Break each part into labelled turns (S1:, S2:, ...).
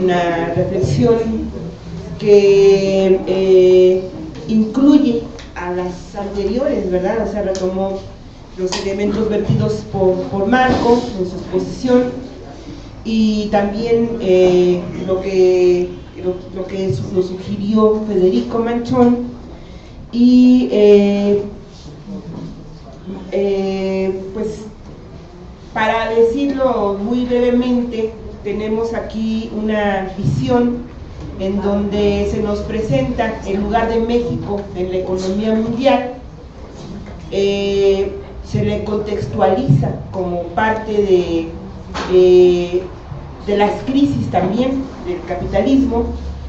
S1: una reflexión que incluye a las anteriores, ¿verdad? O sea, retomó los elementos vertidos por Marco en su exposición, y también lo que nos sugirió Federico Manchón, y pues para decirlo muy brevemente, tenemos aquí una visión en donde se nos presenta el lugar de México en la economía mundial. Se le contextualiza como parte de las crisis también del capitalismo,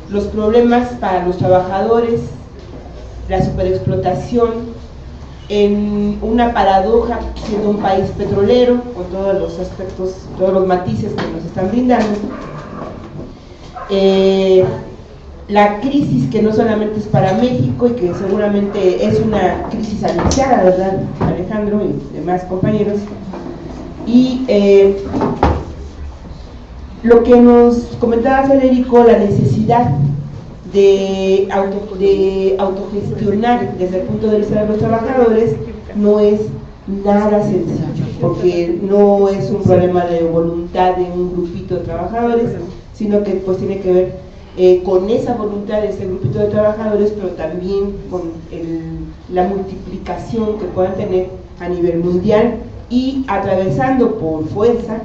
S1: los problemas para los trabajadores, la superexplotación, en una paradoja siendo un país petrolero, con todos los aspectos, todos los matices que nos están brindando. La crisis que no solamente es para México y que seguramente es una crisis anunciada, ¿verdad, Alejandro y demás compañeros? Y lo que nos comentaba Federico, la necesidad de autogestionar desde el punto de vista de los trabajadores, no es nada sencillo, porque no es un problema de voluntad de un grupito de trabajadores, sino que pues tiene que ver con esa voluntad de ese grupito de trabajadores, pero también con la multiplicación que puedan tener a nivel mundial y atravesando por fuerza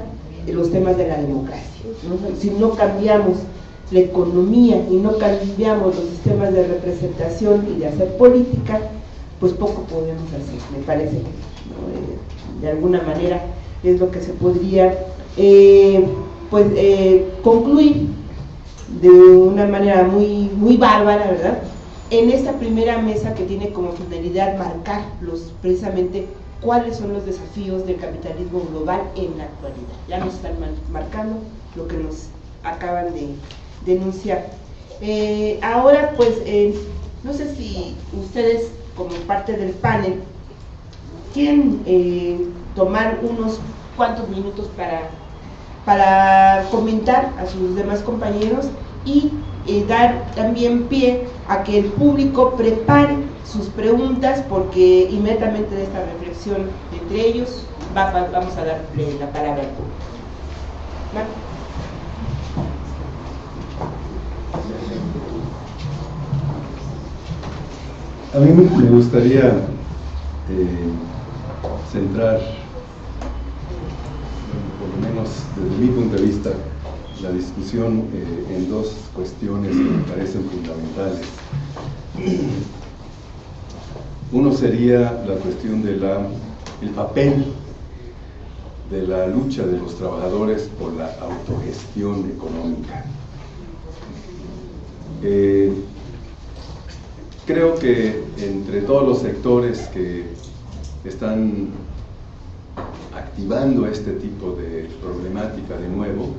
S1: los temas de la democracia, ¿no? Si no cambiamos la economía y no cambiamos los sistemas de representación y de hacer política, pues poco podemos hacer, me parece que, ¿no? De alguna manera es lo que se podría concluir de una manera muy bárbara, ¿verdad? En esta primera mesa que tiene como finalidad marcar precisamente cuáles son los desafíos del capitalismo global en la actualidad. Ya nos están marcando lo que nos acaban de denunciar. Ahora pues no sé si ustedes como parte del panel quieren tomar unos cuantos minutos para comentar a sus demás compañeros y dar también pie a que el público prepare sus preguntas, porque inmediatamente de esta reflexión entre ellos vamos a darle la palabra al público. ¿Marco?
S2: A mí me gustaría centrar, por lo menos desde mi punto de vista, la discusión en dos cuestiones que me parecen fundamentales. Uno sería la cuestión del papel de la lucha de los trabajadores por la autogestión económica. Creo que entre todos los sectores que están activando este tipo de problemática de nuevo,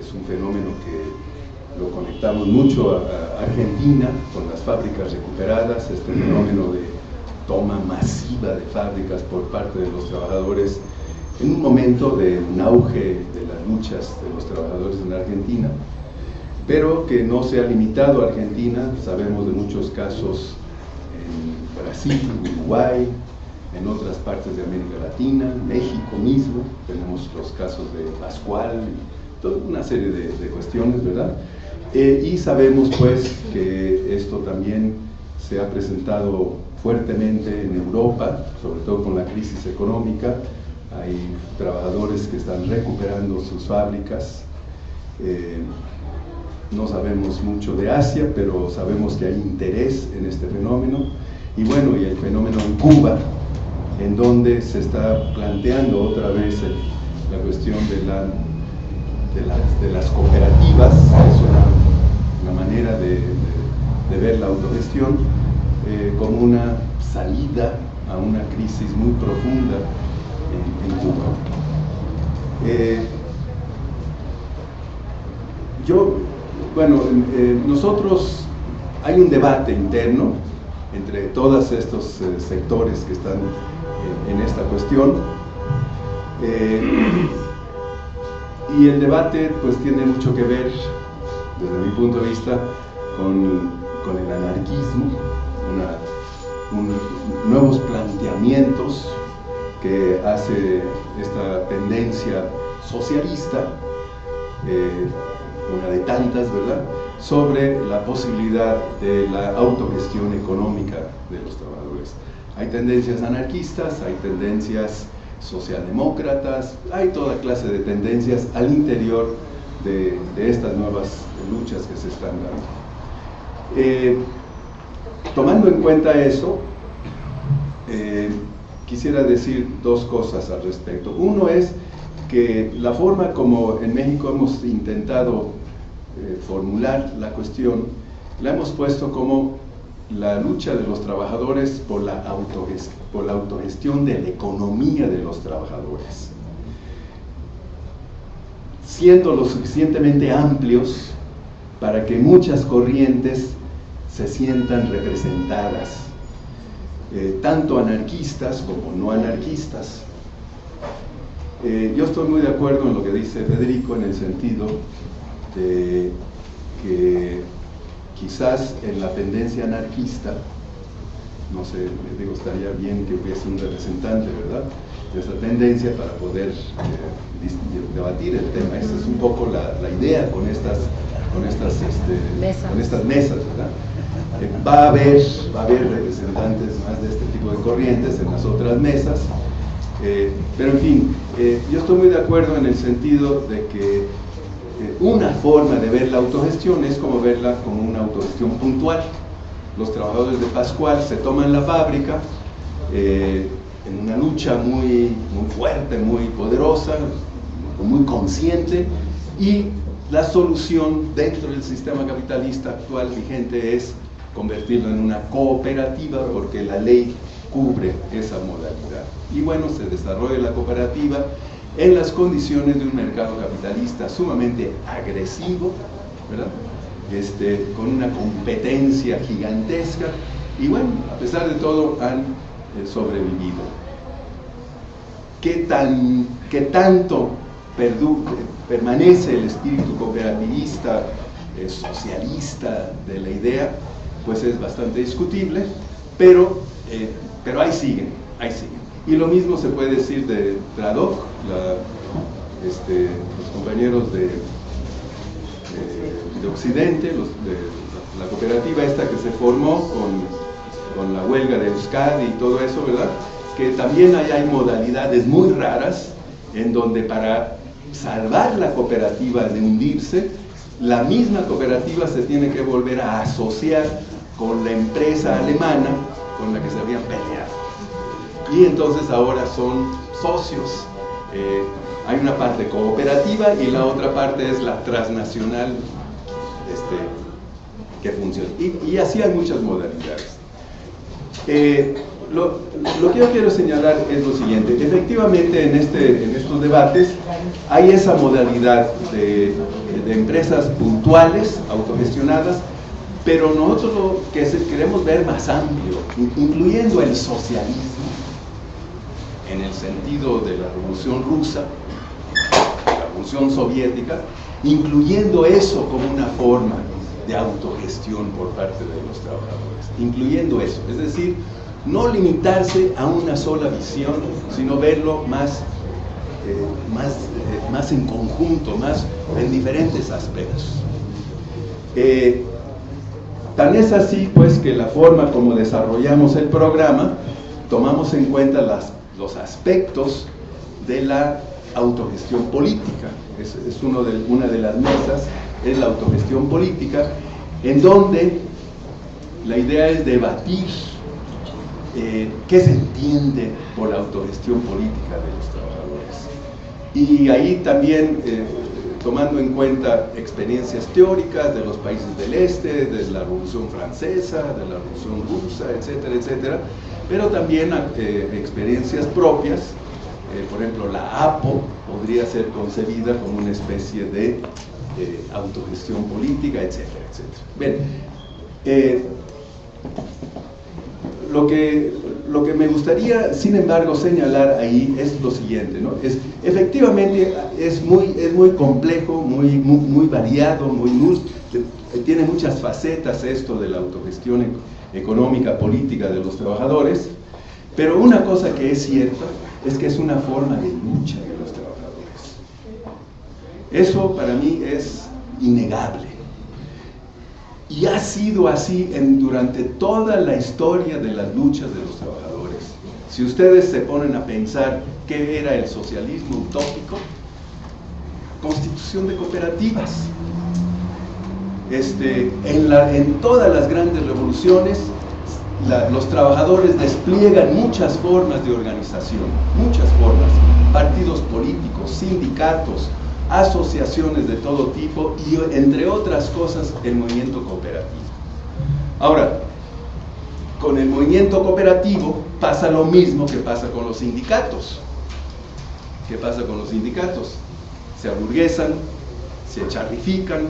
S2: es un fenómeno que lo conectamos mucho a Argentina con las fábricas recuperadas, este fenómeno de toma masiva de fábricas por parte de los trabajadores en un momento de un auge de las luchas de los trabajadores en Argentina, pero que no se ha limitado a Argentina. Sabemos de muchos casos en Brasil, Uruguay, en otras partes de América Latina, México mismo, tenemos los casos de Pascual, toda una serie de cuestiones, ¿verdad? Y sabemos pues que esto también se ha presentado fuertemente en Europa, sobre todo con la crisis económica. Hay trabajadores que están recuperando sus fábricas. No sabemos mucho de Asia, pero sabemos que hay interés en este fenómeno. Y bueno, y el fenómeno en Cuba, en donde se está planteando otra vez la cuestión de las cooperativas. Es una manera de ver la autogestión como una salida a una crisis muy profunda en Cuba. Nosotros, hay un debate interno entre todos estos sectores que están en esta cuestión. Y el debate pues tiene mucho que ver, desde mi punto de vista, con el anarquismo, nuevos planteamientos que hace esta tendencia socialista, una de tantas, ¿verdad?, sobre la posibilidad de la autogestión económica de los trabajadores. Hay tendencias anarquistas, hay tendencias socialdemócratas, hay toda clase de tendencias al interior de estas nuevas luchas que se están dando. Tomando en cuenta eso, quisiera decir dos cosas al respecto. Uno es que la forma como en México hemos intentado formular la cuestión, la hemos puesto como la lucha de los trabajadores por la autogestión de la economía de los trabajadores, siendo lo suficientemente amplios para que muchas corrientes se sientan representadas, tanto anarquistas como no anarquistas. Yo estoy muy de acuerdo en lo que dice Federico, en el sentido de que quizás en la tendencia anarquista, no sé, digo, estaría bien que hubiese un representante, ¿verdad?, de esa tendencia para poder debatir el tema. Esa es un poco la idea con estas mesas, ¿verdad? Va a haber representantes más de este tipo de corrientes en las otras mesas, pero en fin, yo estoy muy de acuerdo en el sentido de que una forma de ver la autogestión es como verla como una autogestión puntual. Los trabajadores de Pascual se toman la fábrica en una lucha muy fuerte, muy poderosa, muy consciente, y la solución dentro del sistema capitalista actual vigente es convertirlo en una cooperativa, porque la ley cubre esa modalidad. Y bueno, se desarrolla la cooperativa en las condiciones de un mercado capitalista sumamente agresivo, ¿verdad?, con una competencia gigantesca, y bueno, a pesar de todo han sobrevivido. ¿Qué tanto permanece el espíritu cooperativista, socialista de la idea? Pues es bastante discutible, pero ahí siguen. Y lo mismo se puede decir de Tradoc, los compañeros de Occidente, la cooperativa esta que se formó con la huelga de Euskadi y todo eso, ¿verdad?, que también hay modalidades muy raras en donde para salvar la cooperativa de hundirse, la misma cooperativa se tiene que volver a asociar con la empresa alemana con la que se habían peleado. Y entonces ahora son socios. Hay una parte cooperativa y la otra parte es la transnacional que funciona. Y así hay muchas modalidades. Lo que yo quiero señalar es lo siguiente. Efectivamente, en estos debates hay esa modalidad de empresas puntuales, autogestionadas, pero nosotros lo que queremos ver más amplio, incluyendo el socialismo, en el sentido de la Revolución Rusa, la Revolución Soviética, incluyendo eso como una forma de autogestión por parte de los trabajadores, incluyendo eso, es decir, no limitarse a una sola visión, sino verlo más en conjunto, más en diferentes aspectos. Tan es así, pues, que la forma como desarrollamos el programa, tomamos en cuenta los aspectos de la autogestión política. Es una de las mesas, es la autogestión política, en donde la idea es debatir qué se entiende por la autogestión política de los trabajadores. Y ahí también tomando en cuenta experiencias teóricas de los países del este, de la Revolución Francesa, de la Revolución Rusa, etcétera, etcétera, pero también experiencias propias. Por ejemplo, la APO podría ser concebida como una especie de autogestión política, etcétera, etcétera. Bien, lo que me gustaría, sin embargo, señalar ahí es lo siguiente, ¿no? Efectivamente es muy complejo, muy variado, tiene muchas facetas esto de la autogestión económica, política de los trabajadores, pero una cosa que es cierta es que es una forma de lucha de los trabajadores. Eso para mí es innegable. Y ha sido así durante toda la historia de las luchas de los trabajadores. Si ustedes se ponen a pensar qué era el socialismo utópico, constitución de cooperativas. En todas las grandes revoluciones, los trabajadores despliegan muchas formas de organización, muchas formas, partidos políticos, sindicatos, asociaciones de todo tipo y, entre otras cosas, el movimiento cooperativo. Ahora, con el movimiento cooperativo pasa lo mismo que pasa con los sindicatos. ¿Qué pasa con los sindicatos? Se aburguesan, se charrifican,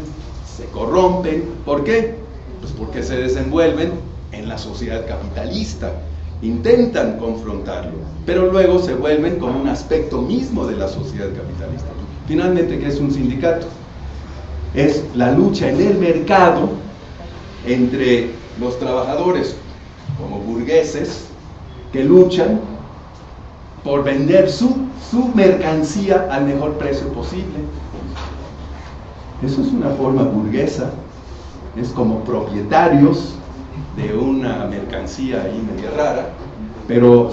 S2: se corrompen. ¿Por qué? Pues porque se desenvuelven en la sociedad capitalista. Intentan confrontarlo, pero luego se vuelven como un aspecto mismo de la sociedad capitalista. Finalmente, ¿qué es un sindicato? Es la lucha en el mercado entre los trabajadores como burgueses que luchan por vender su mercancía al mejor precio posible. Eso es una forma burguesa, es como propietarios de una mercancía ahí media rara, pero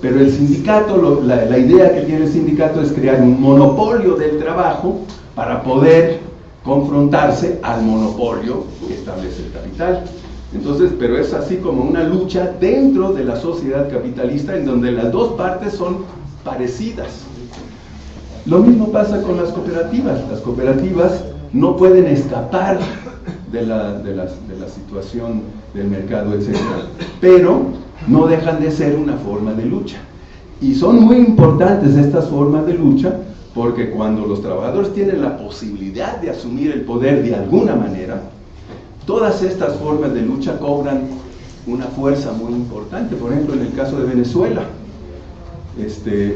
S2: el sindicato, la idea que tiene el sindicato es crear un monopolio del trabajo para poder confrontarse al monopolio que establece el capital. Entonces, pero es así como una lucha dentro de la sociedad capitalista en donde las dos partes son parecidas. Lo mismo pasa con las cooperativas. Las cooperativas no pueden escapar de la situación del mercado, etc. Pero no dejan de ser una forma de lucha. Y son muy importantes estas formas de lucha porque cuando los trabajadores tienen la posibilidad de asumir el poder de alguna manera, todas estas formas de lucha cobran una fuerza muy importante. Por ejemplo, en el caso de Venezuela,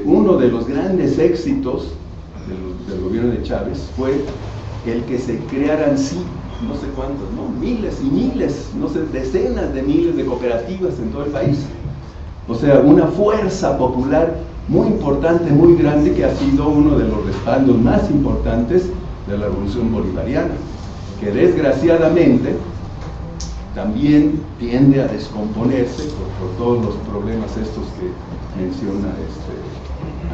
S2: uno de los grandes éxitos del gobierno de Chávez fue el que se crearan, sí, no sé cuántos, ¿no? Miles y miles, no sé, decenas de miles de cooperativas en todo el país. O sea, una fuerza popular muy importante, muy grande, que ha sido uno de los respaldos más importantes de la revolución bolivariana, que desgraciadamente también tiende a descomponerse por todos los problemas estos que menciona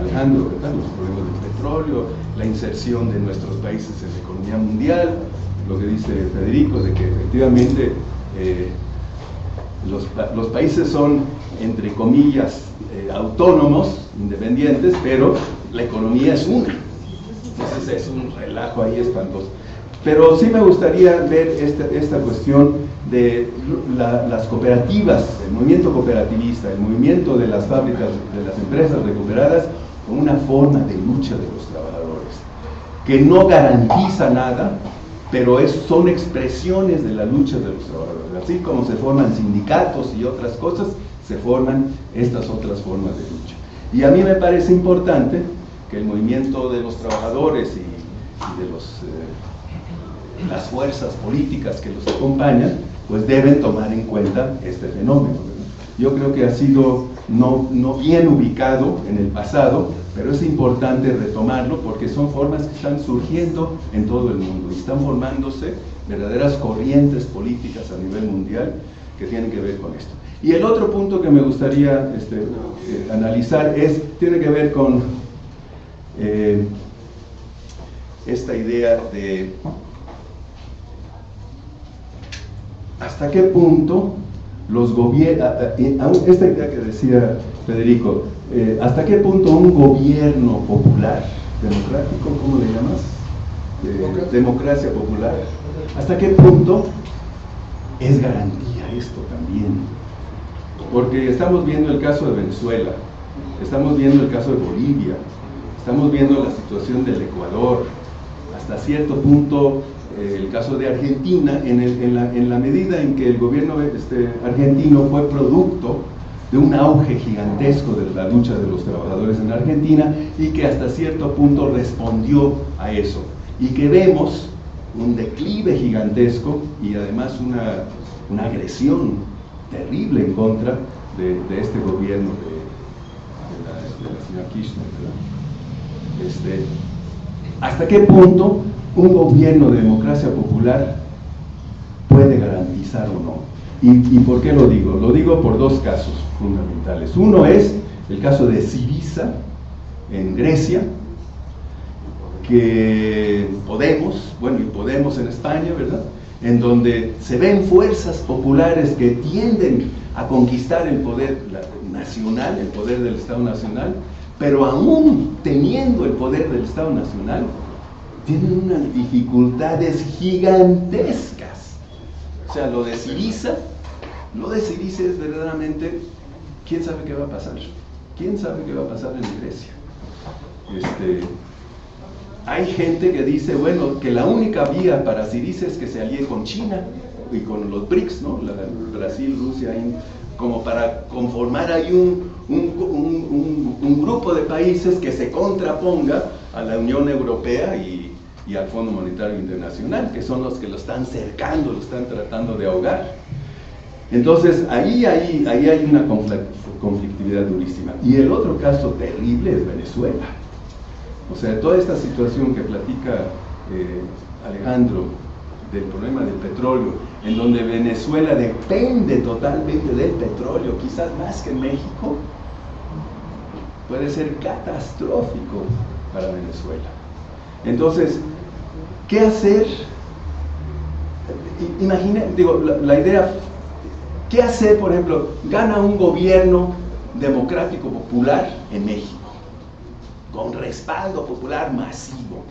S2: Alejandro, ¿verdad? Los problemas del petróleo, la inserción de nuestros países en la economía mundial, lo que dice Federico, de que efectivamente los países son, entre comillas, autónomos, independientes, pero la economía es una. Entonces es un relajo ahí espantoso. Pero sí me gustaría ver esta cuestión de las cooperativas, el movimiento cooperativista, el movimiento de las fábricas, de las empresas recuperadas, como una forma de lucha de los trabajadores, que no garantiza nada, pero son expresiones de la lucha de los trabajadores. Así como se forman sindicatos y otras cosas, se forman estas otras formas de lucha. Y a mí me parece importante que el movimiento de los trabajadores y de las fuerzas políticas que los acompañan, pues deben tomar en cuenta este fenómeno, ¿verdad? Yo creo que ha sido no bien ubicado en el pasado, pero es importante retomarlo porque son formas que están surgiendo en todo el mundo y están formándose verdaderas corrientes políticas a nivel mundial que tienen que ver con esto. Y el otro punto que me gustaría analizar tiene que ver con esta idea de hasta qué punto los gobiernos, esta idea que decía Federico, hasta qué punto un gobierno popular, democrático, ¿cómo le llamas? Democracia popular, hasta qué punto es garantía esto también. Porque estamos viendo el caso de Venezuela, estamos viendo el caso de Bolivia, estamos viendo la situación del Ecuador, hasta cierto punto el caso de Argentina, en la medida en que el gobierno argentino fue producto de un auge gigantesco de la lucha de los trabajadores en Argentina y que hasta cierto punto respondió a eso. Y que vemos un declive gigantesco y además una agresión terrible en contra de este gobierno de la señora Kirchner, ¿verdad? ¿Hasta qué punto un gobierno de democracia popular puede garantizar o no? ¿Y por qué lo digo? Lo digo por dos casos fundamentales. Uno es el caso de Syriza en Grecia, que Podemos en España, ¿verdad?, en donde se ven fuerzas populares que tienden a conquistar el poder nacional, el poder del Estado Nacional, pero aún teniendo el poder del Estado Nacional, tienen unas dificultades gigantescas. O sea, lo de Syriza es verdaderamente, ¿quién sabe qué va a pasar? ¿Quién sabe qué va a pasar en Grecia? Hay gente que dice, bueno, que la única vía para Syriza es que se alíe con China y con los BRICS, ¿no? Brasil, Rusia, como para conformar ahí un grupo de países que se contraponga a la Unión Europea y al Fondo Monetario Internacional, que son los que lo están cercando, lo están tratando de ahogar. Entonces, ahí hay una conflictividad durísima. Y el otro caso terrible es Venezuela. O sea, toda esta situación que platica Alejandro del problema del petróleo, en donde Venezuela depende totalmente del petróleo, quizás más que México, puede ser catastrófico para Venezuela. Entonces, ¿qué hacer? La idea, ¿qué hacer, por ejemplo? Gana un gobierno democrático popular en México, con respaldo popular masivo,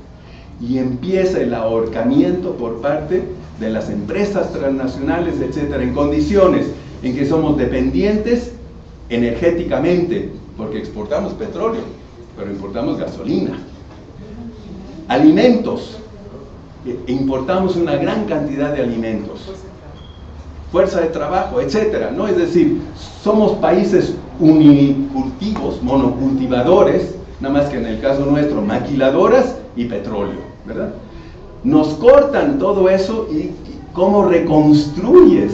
S2: y empieza el ahorcamiento por parte de las empresas transnacionales, etcétera, en condiciones en que somos dependientes energéticamente, porque exportamos petróleo, pero importamos gasolina, alimentos, importamos una gran cantidad de alimentos, fuerza de trabajo, etcétera, ¿no? Es decir, somos países unicultivos, monocultivadores, nada más que en el caso nuestro, maquiladoras y petróleo, ¿verdad? Nos cortan todo eso y ¿cómo reconstruyes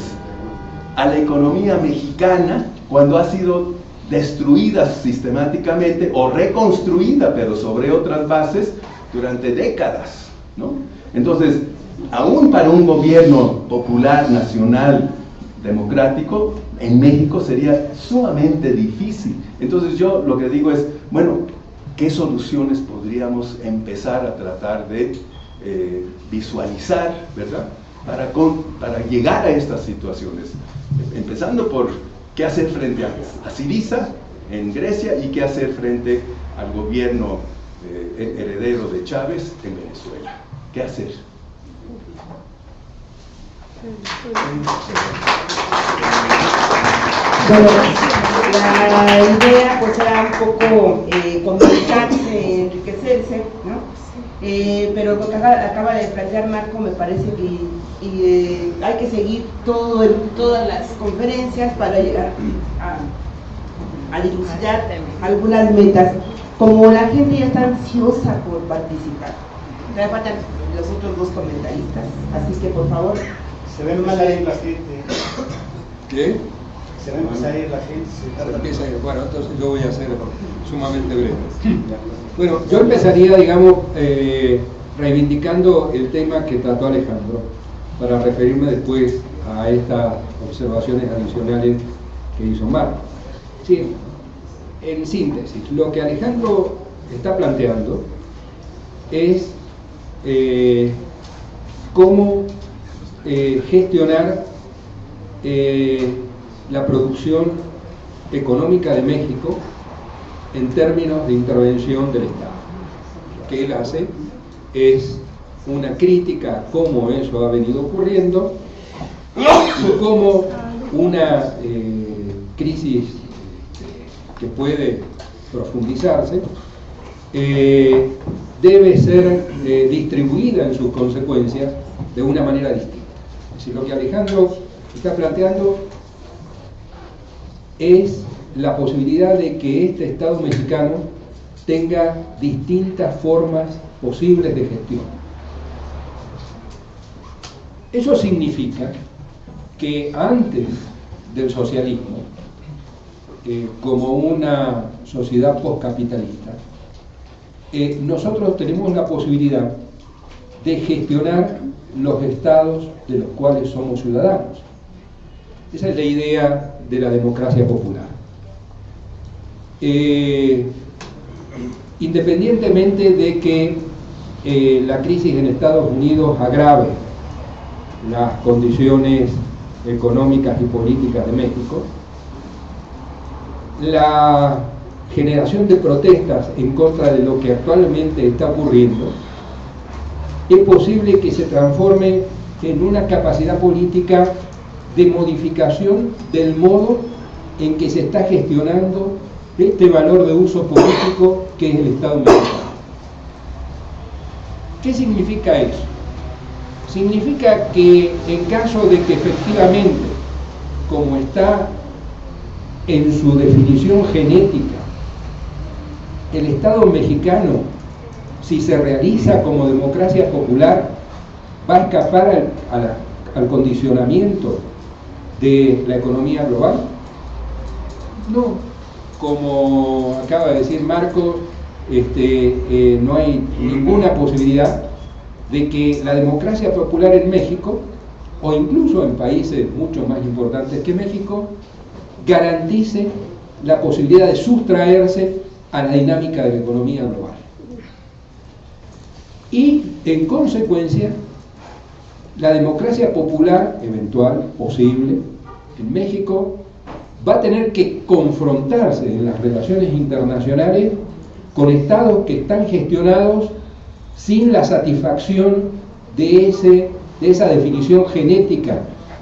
S2: a la economía mexicana cuando ha sido destruida sistemáticamente o reconstruida, pero sobre otras bases, durante décadas, ¿no? Entonces, aún para un gobierno popular, nacional, democrático, en México sería sumamente difícil. Entonces yo lo que digo es, bueno, ¿qué soluciones podríamos empezar a tratar de visualizar, ¿verdad?, para llegar a estas situaciones? Empezando por qué hacer frente a Syriza en Grecia y qué hacer frente al gobierno heredero de Chávez en Venezuela. ¿Qué hacer?
S1: Bueno, la idea pues era un poco comunicarse, enriquecerse, ¿no? Pero lo que acaba de plantear Marco me parece que hay que seguir todas las conferencias para llegar a dilucidar algunas metas. Como la gente ya está ansiosa por participar, me faltan los otros dos comentaristas, así que por favor.
S3: Se ve más ahí la gente.
S4: ¿Qué?
S3: Se ve más ahí la gente.
S4: Bueno, entonces yo voy a ser sumamente breve. Bueno, yo empezaría, digamos, reivindicando el tema que trató Alejandro, para referirme después a estas observaciones adicionales que hizo Marco. Sí, en síntesis, lo que Alejandro está planteando es cómo gestionar la producción económica de México en términos de intervención del Estado. Lo que él hace es una crítica a cómo eso ha venido ocurriendo y cómo una crisis que puede profundizarse debe ser distribuida en sus consecuencias de una manera distinta. Es decir, lo que Alejandro está planteando es la posibilidad de que este Estado mexicano tenga distintas formas posibles de gestión. Eso significa que antes del socialismo, como una sociedad postcapitalista, nosotros tenemos la posibilidad de gestionar los estados de los cuales somos ciudadanos. Esa es la idea de la democracia popular. Independientemente de que la crisis en Estados Unidos agrave las condiciones económicas y políticas de México, la generación de protestas en contra de lo que actualmente está ocurriendo es posible que se transforme en una capacidad política de modificación del modo en que se está gestionando este valor de uso político que es el Estado mexicano. ¿Qué significa eso? Significa que en caso de que efectivamente, como está en su definición genética, el Estado mexicano, si se realiza como democracia popular, va a escapar al condicionamiento de la economía global? No, como acaba de decir Marcos, no hay ninguna posibilidad de que la democracia popular en México, o incluso en países mucho más importantes que México, garantice la posibilidad de sustraerse a la dinámica de la economía global. Y, en consecuencia, la democracia popular, eventual, posible, en México, va a tener que confrontarse en las relaciones internacionales con estados que están gestionados sin la satisfacción de esa definición genética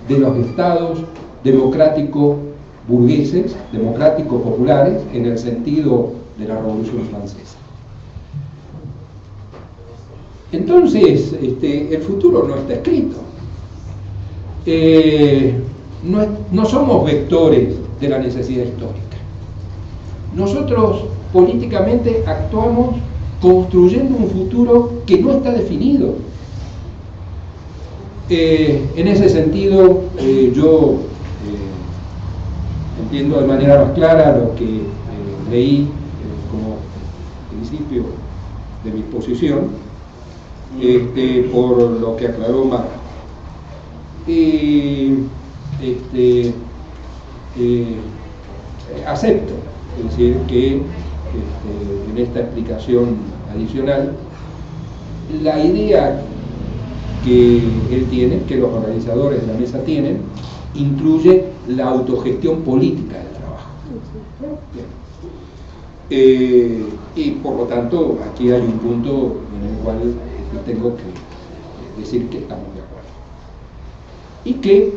S4: de los estados democráticos burgueses, democráticos populares, en el sentido de la Revolución Francesa. Entonces, el futuro no está escrito. No somos vectores de la necesidad histórica. Nosotros políticamente actuamos construyendo un futuro que no está definido. En ese sentido, yo entiendo de manera más clara lo que leí como principio de mi posición, por lo que aclaró Marco. Acepto, es decir, que en esta explicación adicional, la idea que él tiene, que los organizadores de la mesa tienen, incluye la autogestión política del trabajo. Y por lo tanto, aquí hay un punto en el cual tengo que decir que estamos de acuerdo. Y que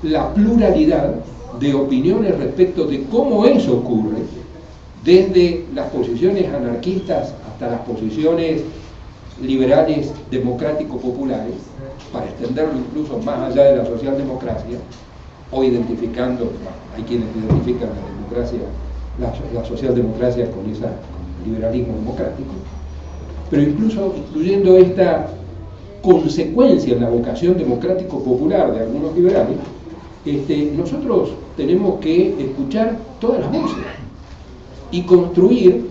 S4: la pluralidad de opiniones respecto de cómo eso ocurre, desde las posiciones anarquistas hasta las posiciones liberales democrático-populares, para extenderlo incluso más allá de la socialdemocracia, o identificando, hay quienes identifican la democracia, la socialdemocracia con el liberalismo democrático, pero incluso incluyendo esta consecuencia en la vocación democrático-popular de algunos liberales, nosotros tenemos que escuchar todas las voces y construir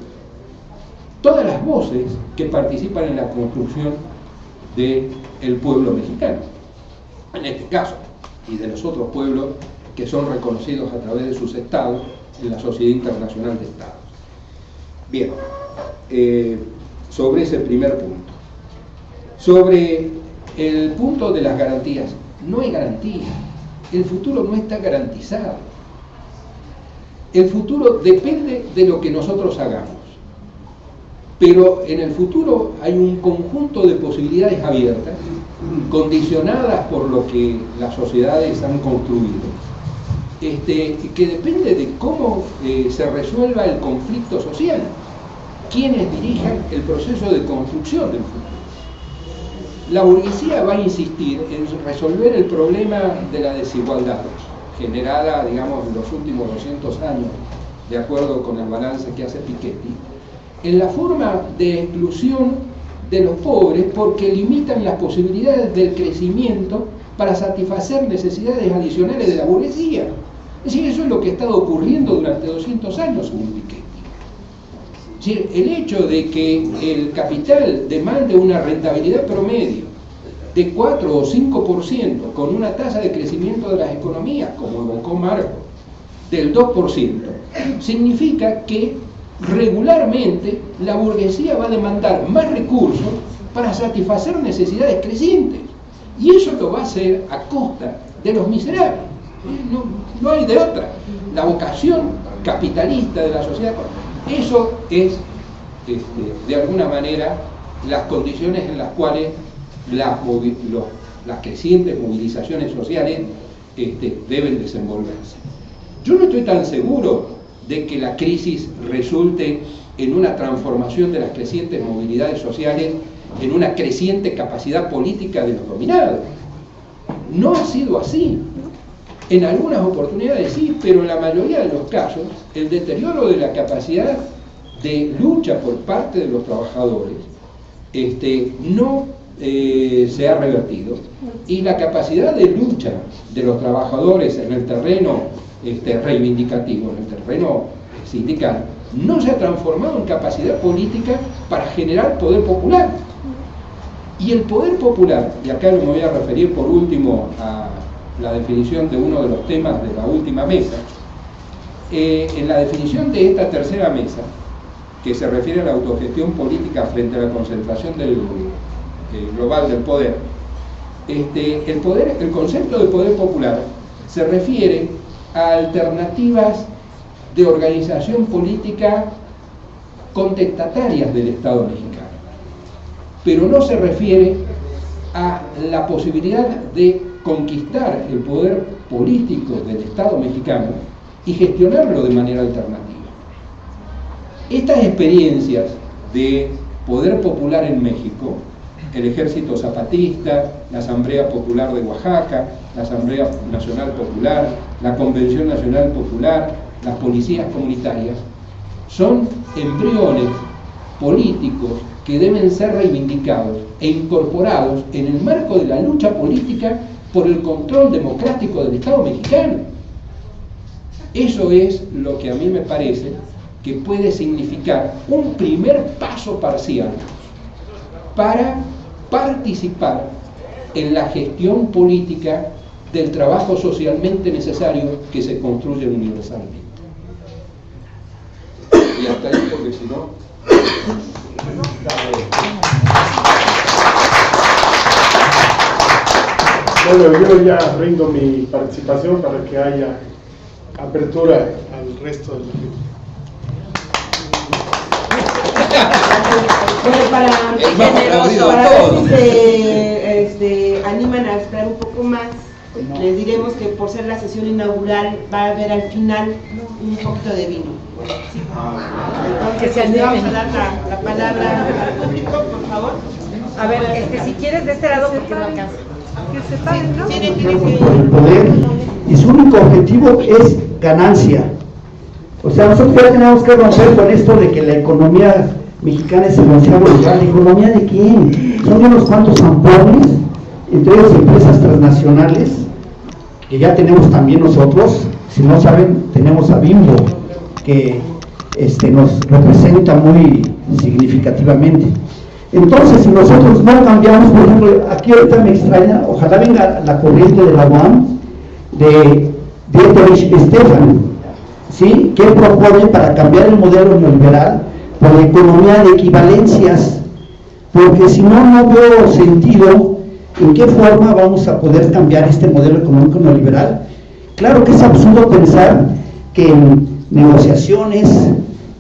S4: todas las voces que participan en la construcción del pueblo mexicano, en este caso, y de los otros pueblos que son reconocidos a través de sus estados en la Sociedad Internacional de Estados. Bien, sobre ese primer punto. Sobre el punto de las garantías, no hay garantía. El futuro no está garantizado. El futuro depende de lo que nosotros hagamos. Pero en el futuro hay un conjunto de posibilidades abiertas, condicionadas por lo que las sociedades han construido, que depende de cómo se resuelva el conflicto social, quienes dirijan el proceso de construcción del futuro. La burguesía va a insistir en resolver el problema de la desigualdad generada, digamos, en los últimos 200 años, de acuerdo con el balance que hace Piketty, en la forma de exclusión de los pobres porque limitan las posibilidades del crecimiento para satisfacer necesidades adicionales de la burguesía. Es decir, eso es lo que ha estado ocurriendo durante 200 años según Piketty. Es decir, el hecho de que el capital demande una rentabilidad promedio de 4 o 5% con una tasa de crecimiento de las economías, como evocó Marco, del 2%, significa que regularmente la burguesía va a demandar más recursos para satisfacer necesidades crecientes, y eso lo va a hacer a costa de los miserables. No hay de otra. La vocación capitalista de la sociedad, eso es de alguna manera las condiciones en las cuales las crecientes movilizaciones sociales deben desenvolverse. Yo no estoy tan seguro de que la crisis resulte en una transformación de las crecientes movilidades sociales en una creciente capacidad política de los dominados. No ha sido así. En algunas oportunidades sí, pero en la mayoría de los casos el deterioro de la capacidad de lucha por parte de los trabajadores no se ha revertido, y la capacidad de lucha de los trabajadores en el terreno reivindicativo, en el terreno sindical, no se ha transformado en capacidad política para generar poder popular. Y el poder popular, y acá me voy a referir por último a la definición de uno de los temas de la última mesa, en la definición de esta tercera mesa, que se refiere a la autogestión política frente a la concentración global del poder, el concepto de poder popular se refiere a alternativas de organización política contestatarias del Estado mexicano, pero no se refiere a la posibilidad de conquistar el poder político del Estado mexicano y gestionarlo de manera alternativa. Estas experiencias de poder popular en México, el Ejército Zapatista, la Asamblea Popular de Oaxaca, la Asamblea Nacional Popular, la Convención Nacional Popular, las policías comunitarias, son embriones políticos que deben ser reivindicados e incorporados en el marco de la lucha política por el control democrático del Estado mexicano. Eso es lo que a mí me parece que puede significar un primer paso parcial para participar en la gestión política del trabajo socialmente necesario que se construye universalmente. Y hasta ahí, porque si no...
S5: Bueno, yo ya rindo mi participación para que haya apertura al resto de la gente.
S1: Bueno, para ver si se animan a esperar un poco más, les diremos que por ser la sesión inaugural va a haber al final un poquito de vino. ¿Sí? Entonces, le vamos a dar la palabra al público, por favor.
S6: A ver, si quieres de este lado, porque no alcanza. Que se paren, ¿no?
S7: El poder y su único objetivo es ganancia. O sea, nosotros ya tenemos que romper con esto de que la economía mexicana es demasiado legal. ¿La economía de quién? Son de unos cuantos zampones, entre ellos empresas transnacionales, que ya tenemos también nosotros. Si no saben, tenemos a Bimbo, que nos representa muy significativamente. Entonces, si nosotros no cambiamos, por ejemplo, aquí ahorita me extraña, ojalá venga la corriente de la UAM de Dietrich Stefan, ¿sí? Que propone para cambiar el modelo neoliberal por la economía de equivalencias, porque si no, no veo sentido en qué forma vamos a poder cambiar este modelo económico neoliberal. Claro que es absurdo pensar que en negociaciones,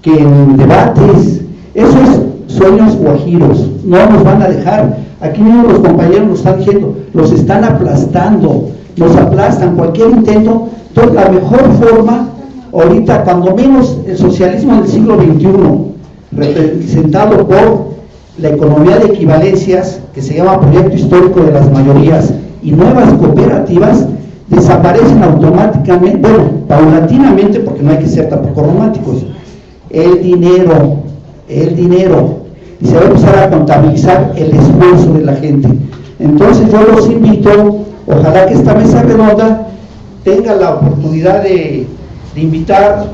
S7: que en debates, eso es sueños guajiros, no nos van a dejar. Aquí mismo los compañeros nos están diciendo, los están aplastando, nos aplastan cualquier intento. Entonces la mejor forma, ahorita cuando menos el socialismo del siglo XXI, representado por la economía de equivalencias, que se llama proyecto histórico de las mayorías, y nuevas cooperativas, desaparecen automáticamente, bueno, paulatinamente, porque no hay que ser tampoco románticos, el dinero, y se va a empezar a contabilizar el esfuerzo de la gente. Entonces yo los invito, ojalá que esta mesa redonda tenga la oportunidad de invitar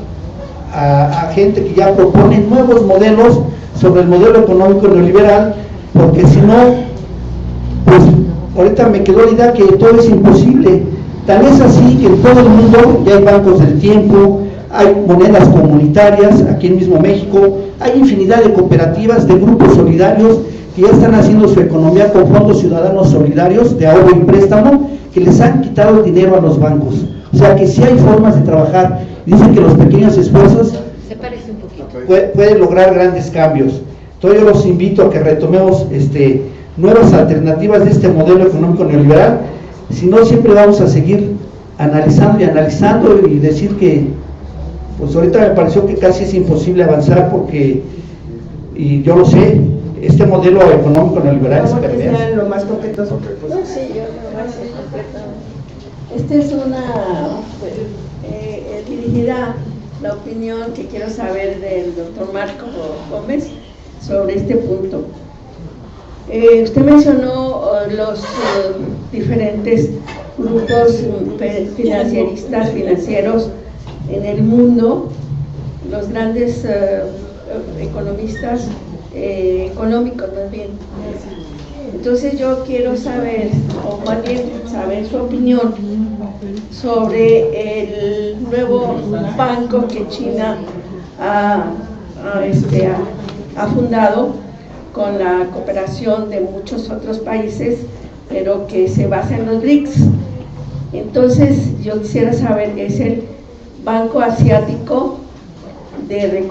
S7: a gente que ya propone nuevos modelos sobre el modelo económico neoliberal, porque si no, pues ahorita me quedó la idea que todo es imposible. Tan es así que en todo el mundo ya hay bancos del tiempo, hay monedas comunitarias, aquí en mismo México, hay infinidad de cooperativas, de grupos solidarios que ya están haciendo su economía con fondos ciudadanos solidarios de ahorro y préstamo, que les han quitado el dinero a los bancos. O sea que sí hay formas de trabajar. Dicen que los pequeños esfuerzos pueden lograr grandes cambios. Entonces yo los invito a que retomemos nuevas alternativas de este modelo económico neoliberal. Si no, siempre vamos a seguir analizando y decir que, pues ahorita me pareció que casi es imposible avanzar porque, y yo lo sé, este modelo económico neoliberal es perverso.
S1: Lo más concreto.
S8: No, sí, yo lo más concreto. Esta es una dirigida la opinión que quiero saber del doctor Marco Gómez sobre este punto. Usted mencionó los diferentes grupos financieros en el mundo, los grandes economistas, económicos más bien. Entonces yo quiero saber, o más bien saber su opinión sobre el nuevo banco que China ha fundado con la cooperación de muchos otros países, pero que se basa en los BRICS. Entonces yo quisiera saber, ¿es el Banco Asiático de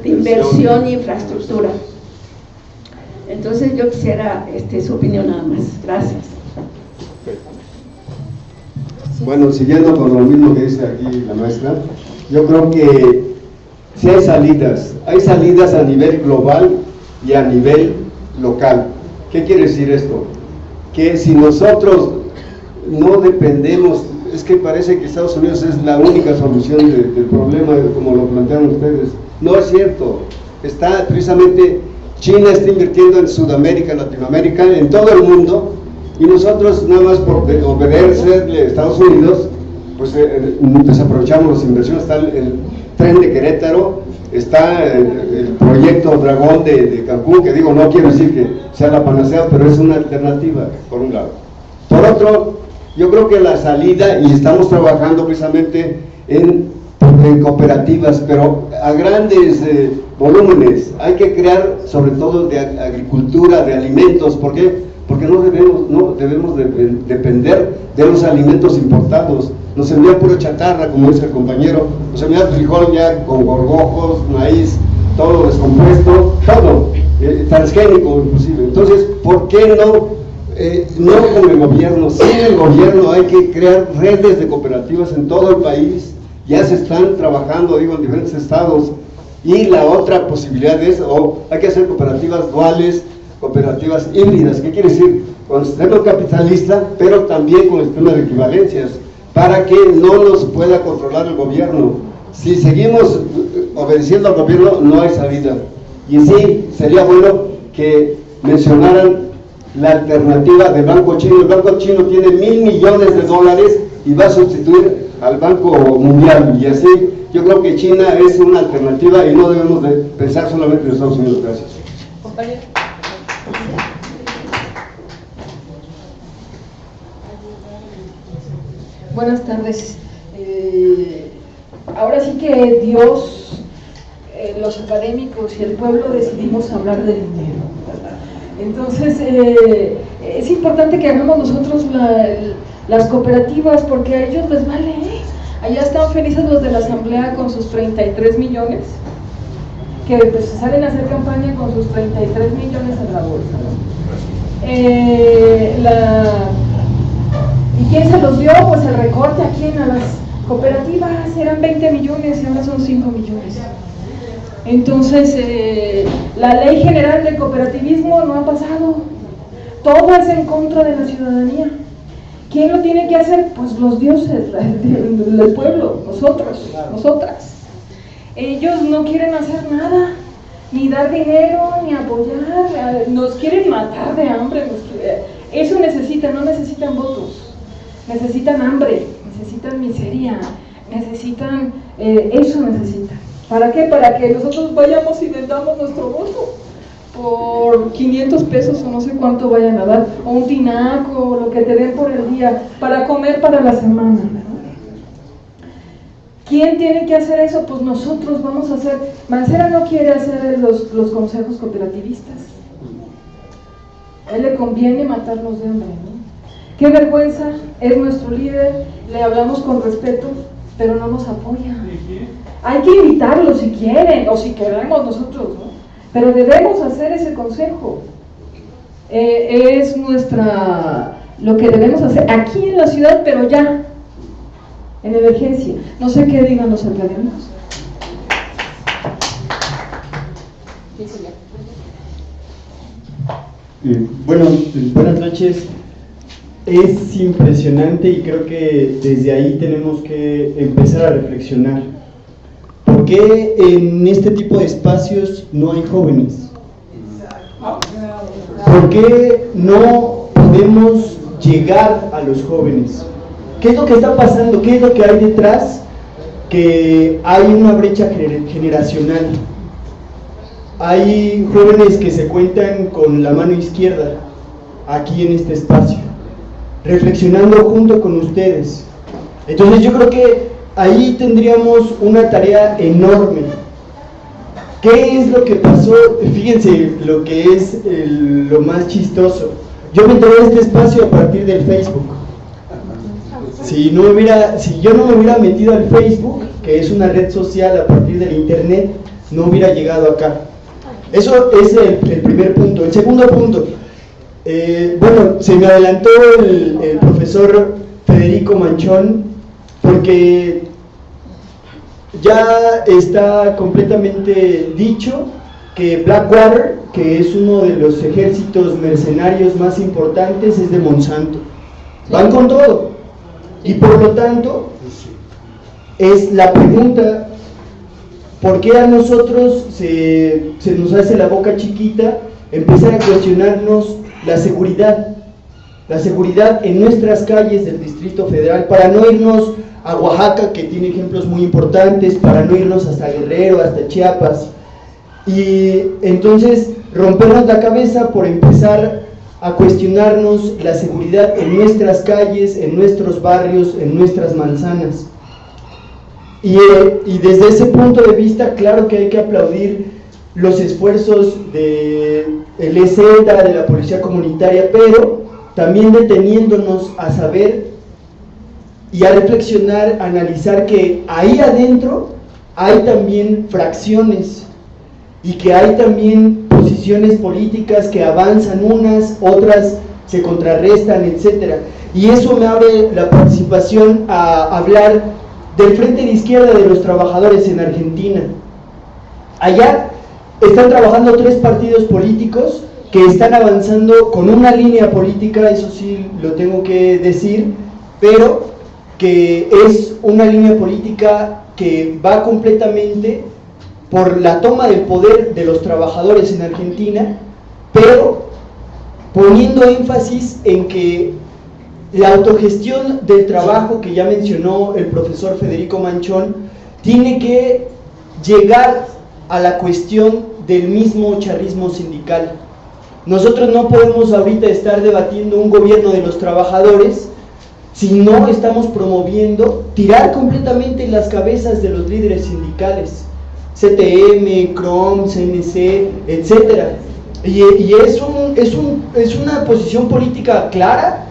S8: inversión e infraestructura? Entonces yo quisiera su opinión nada más. Gracias.
S9: Bueno, siguiendo con lo mismo que dice aquí la maestra, yo creo que sí hay salidas a nivel global y a nivel local. ¿Qué quiere decir esto? Que si nosotros no dependemos, es que parece que Estados Unidos es la única solución del problema, como lo plantearon ustedes. No es cierto. Precisamente China está invirtiendo en Sudamérica, Latinoamérica, en todo el mundo, y nosotros nada más por obedecerle a Estados Unidos, pues desaprovechamos las inversiones. Está el tren de Querétaro, está el proyecto Dragón de Cancún, que digo, no quiero decir que sea la panacea, pero es una alternativa, por un lado. Por otro, yo creo que la salida, y estamos trabajando precisamente en cooperativas, pero a grandes volúmenes. Hay que crear sobre todo de agricultura, de alimentos. ¿Por qué? Porque no debemos depender de los alimentos importados. Nos envían pura chatarra, como dice el compañero, nos envían frijol ya con gorgojos, maíz, todo descompuesto, todo, transgénico inclusive. Entonces, ¿por qué no con el gobierno? Sin el gobierno hay que crear redes de cooperativas en todo el país. Ya se están trabajando, digo, en diferentes estados. Y la otra posibilidad es, hay que hacer cooperativas duales, cooperativas híbridas. ¿Qué quiere decir? Con sistema capitalista, pero también con el sistema de equivalencias, para que no nos pueda controlar el gobierno. Si seguimos obedeciendo al gobierno, no hay salida. Y sí, sería bueno que mencionaran la alternativa del Banco Chino. El Banco Chino tiene $1,000 millones y va a sustituir al Banco Mundial, y así yo creo que China es una alternativa y no debemos de pensar solamente en Estados Unidos. Gracias.
S10: Buenas tardes. Ahora sí que Dios, los académicos y el pueblo decidimos hablar de dinero, ¿verdad? Entonces es importante que hagamos nosotros las cooperativas, porque a ellos les vale, allá están felices los de la asamblea con sus 33 millones, que pues salen a hacer campaña con sus 33 millones en la bolsa, ¿no? ¿Y quién se los dio? Pues el recorte a quién, a las cooperativas, eran 20 millones y ahora son 5 millones. Entonces, la ley general de cooperativismo no ha pasado. todo es en contra de la ciudadanía. ¿Quién lo tiene que hacer? Pues los dioses, el pueblo, nosotros, nosotras. Ellos no quieren hacer nada, ni dar dinero, ni apoyar, nos quieren matar de hambre. Eso necesitan, no necesitan votos, necesitan hambre, necesitan miseria, necesitan, eso necesitan. ¿Para qué? Para que nosotros vayamos y vendamos nuestro voto por 500 pesos o no sé cuánto vayan a dar, o un tinaco, o lo que te den por el día, para comer para la semana, ¿verdad? ¿Quién tiene que hacer eso? Pues nosotros vamos a hacer. Mancera no quiere hacer los consejos cooperativistas. A él le conviene matarnos de hambre, ¿no? Qué vergüenza, es nuestro líder, le hablamos con respeto, pero no nos apoya. Hay que invitarlo si quieren, o si queremos nosotros, ¿no? Pero debemos hacer ese consejo. Es lo que debemos hacer aquí en la ciudad, pero ya, en emergencia. No sé qué digan los académicos.
S11: Bueno, buenas noches. Es impresionante y creo que desde ahí tenemos que empezar a reflexionar. ¿Por qué en este tipo de espacios no hay jóvenes? ¿Por qué no podemos llegar a los jóvenes? ¿Qué es lo que está pasando? ¿Qué es lo que hay detrás? Que hay una brecha generacional. Hay jóvenes que se cuentan con la mano izquierda aquí en este espacio, reflexionando junto con ustedes. Entonces yo creo que ahí tendríamos una tarea enorme. ¿Qué es lo que pasó? Fíjense lo que es lo más chistoso. Yo me enteré de este espacio a partir del Facebook. Si yo no me hubiera metido al Facebook, que es una red social a partir del internet, no hubiera llegado acá. Eso es el primer punto. El segundo punto, bueno, se me adelantó el profesor Federico Manchón, porque ya está completamente dicho que Blackwater, que es uno de los ejércitos mercenarios más importantes, es de Monsanto. Van con todo. Y por lo tanto, es la pregunta, ¿por qué a nosotros se nos hace la boca chiquita empezar a cuestionarnos la seguridad en nuestras calles del Distrito Federal, para no irnos a Oaxaca, que tiene ejemplos muy importantes, para no irnos hasta Guerrero, hasta Chiapas, y entonces rompernos la cabeza por empezar a cuestionarnos la seguridad en nuestras calles, en nuestros barrios, en nuestras manzanas? Y desde ese punto de vista, claro que hay que aplaudir los esfuerzos del EZ, de la Policía Comunitaria, pero también deteniéndonos a saber y a reflexionar, a analizar que ahí adentro hay también fracciones y que hay también posiciones políticas que avanzan unas, otras se contrarrestan, etc. Y eso me abre la participación a hablar del Frente de Izquierda de los Trabajadores en Argentina. Allá están trabajando 3 partidos políticos que están avanzando con una línea política, eso sí lo tengo que decir, pero que es una línea política que va completamente por la toma del poder de los trabajadores en Argentina, pero poniendo énfasis en que la autogestión del trabajo, que ya mencionó el profesor Federico Manchón, tiene que llegar a la cuestión del mismo charrismo sindical. Nosotros no podemos ahorita estar debatiendo un gobierno de los trabajadores si no estamos promoviendo tirar completamente las cabezas de los líderes sindicales, CTM, CROM, CNC, etc. Y es una posición política clara,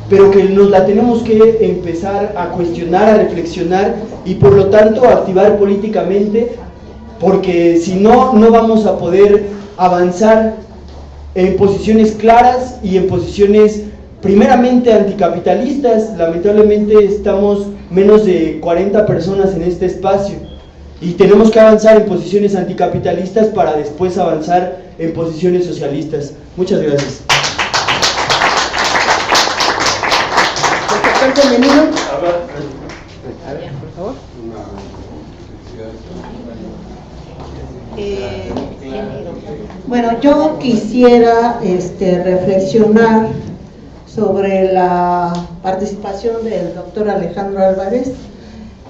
S11: pero que nos la tenemos que empezar a cuestionar, a reflexionar y por lo tanto a activar políticamente, porque si no, no vamos a poder avanzar en posiciones claras y en posiciones primeramente anticapitalistas. Lamentablemente estamos menos de 40 personas en este espacio y tenemos que avanzar en posiciones anticapitalistas para después avanzar en posiciones socialistas. Muchas gracias.
S1: Doctor, bienvenido.
S6: A ver, por favor.
S12: Bueno, yo quisiera reflexionar sobre la participación del doctor Alejandro Álvarez.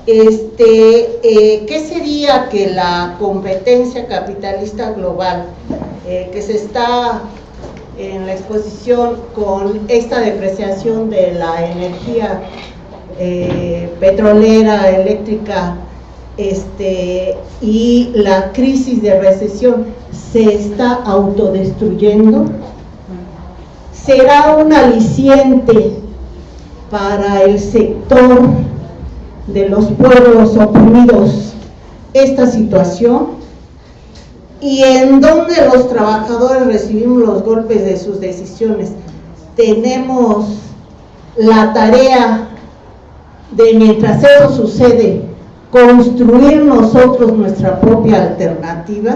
S12: ¿Qué sería que la competencia capitalista global que se está en la exposición con esta depreciación de la energía petrolera, eléctrica, y la crisis de recesión se está autodestruyendo? ¿Será un aliciente para el sector de los pueblos oprimidos esta situación? ¿Y en dónde los trabajadores recibimos los golpes de sus decisiones? Tenemos la tarea de, mientras eso sucede, construir nosotros nuestra propia alternativa.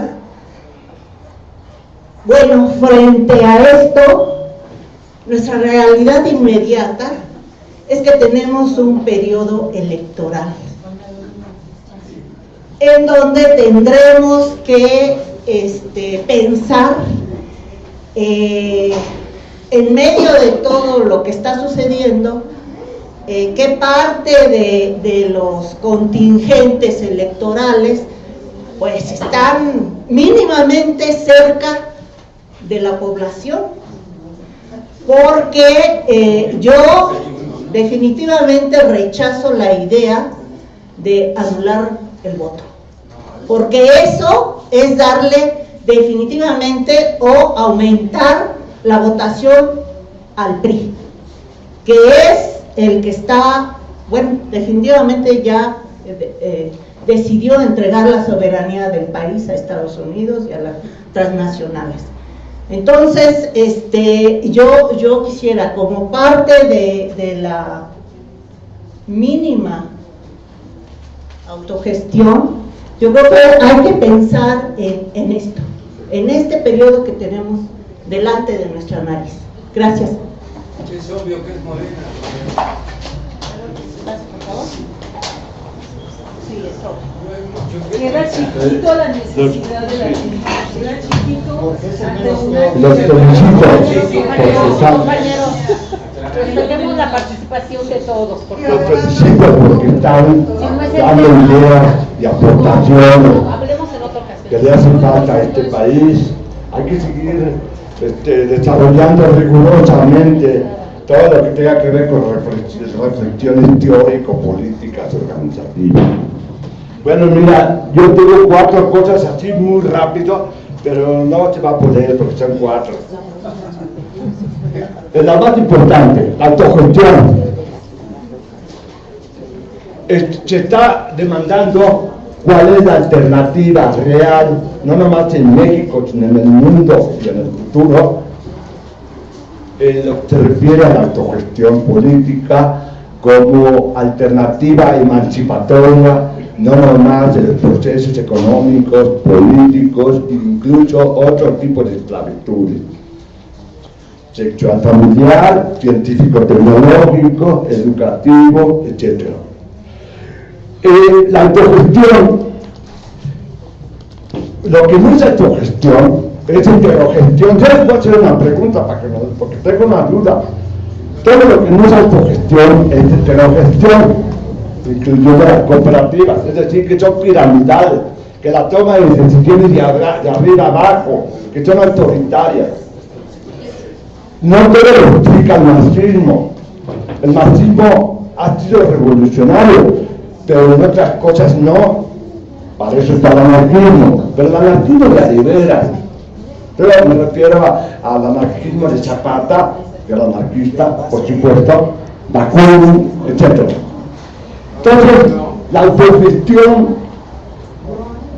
S12: Bueno, frente a esto, nuestra realidad inmediata es que tenemos un periodo electoral en donde tendremos que pensar en medio de todo lo que está sucediendo, qué parte de los contingentes electorales pues están mínimamente cerca de la población, porque yo definitivamente rechazo la idea de anular el voto, porque eso es darle definitivamente o aumentar la votación al PRI, que es el que está, bueno, definitivamente ya decidió entregar la soberanía del país a Estados Unidos y a las transnacionales. Entonces, yo quisiera, como parte de la mínima autogestión, yo creo que hay que pensar en esto, en este periodo que tenemos delante de nuestra nariz. Gracias.
S4: Es obvio que es Morena.
S12: Sí, es obvio.
S10: Queda chiquito la necesidad de la gente. Queda chiquito ante una...
S7: Los felicito.
S6: Compañeros, respetemos la participación de todos.
S7: Los felicito porque están dando ideas y aportaciones
S6: Hablemos en otra ocasión.
S7: que le hacen falta a este país. Hay que seguir desarrollando rigurosamente todo lo que tenga que ver con reflexiones teórico-políticas organizativas. Bueno, mira, yo tengo 4 cosas así muy rápido, pero no se va a poder porque son 4. La más importante, la autogestión. Se está demandando cuál es la alternativa real, no nomás en México, sino en el mundo y en el futuro, en lo que se refiere a la autogestión política como alternativa emancipatoria, no nomás de los procesos económicos, políticos, incluso otro tipo de esclavitudes. Sexual familiar, científico-tecnológico, educativo, etc. La autogestión, lo que no es autogestión, es heterogestión. Yo les voy a hacer una pregunta porque tengo una duda. Todo lo que no es autogestión es heterogestión, incluyendo las cooperativas, es decir, que son piramidales, que la toma de decisiones de arriba abajo, que son autoritarias. No todo lo explica el marxismo. El marxismo ha sido revolucionario, pero en otras cosas no. Para eso está el anarquismo, pero el anarquismo de veras. Pero me refiero al anarquismo de Zapata, que era anarquista, por supuesto, Bakunin, etc. Entonces, la autogestión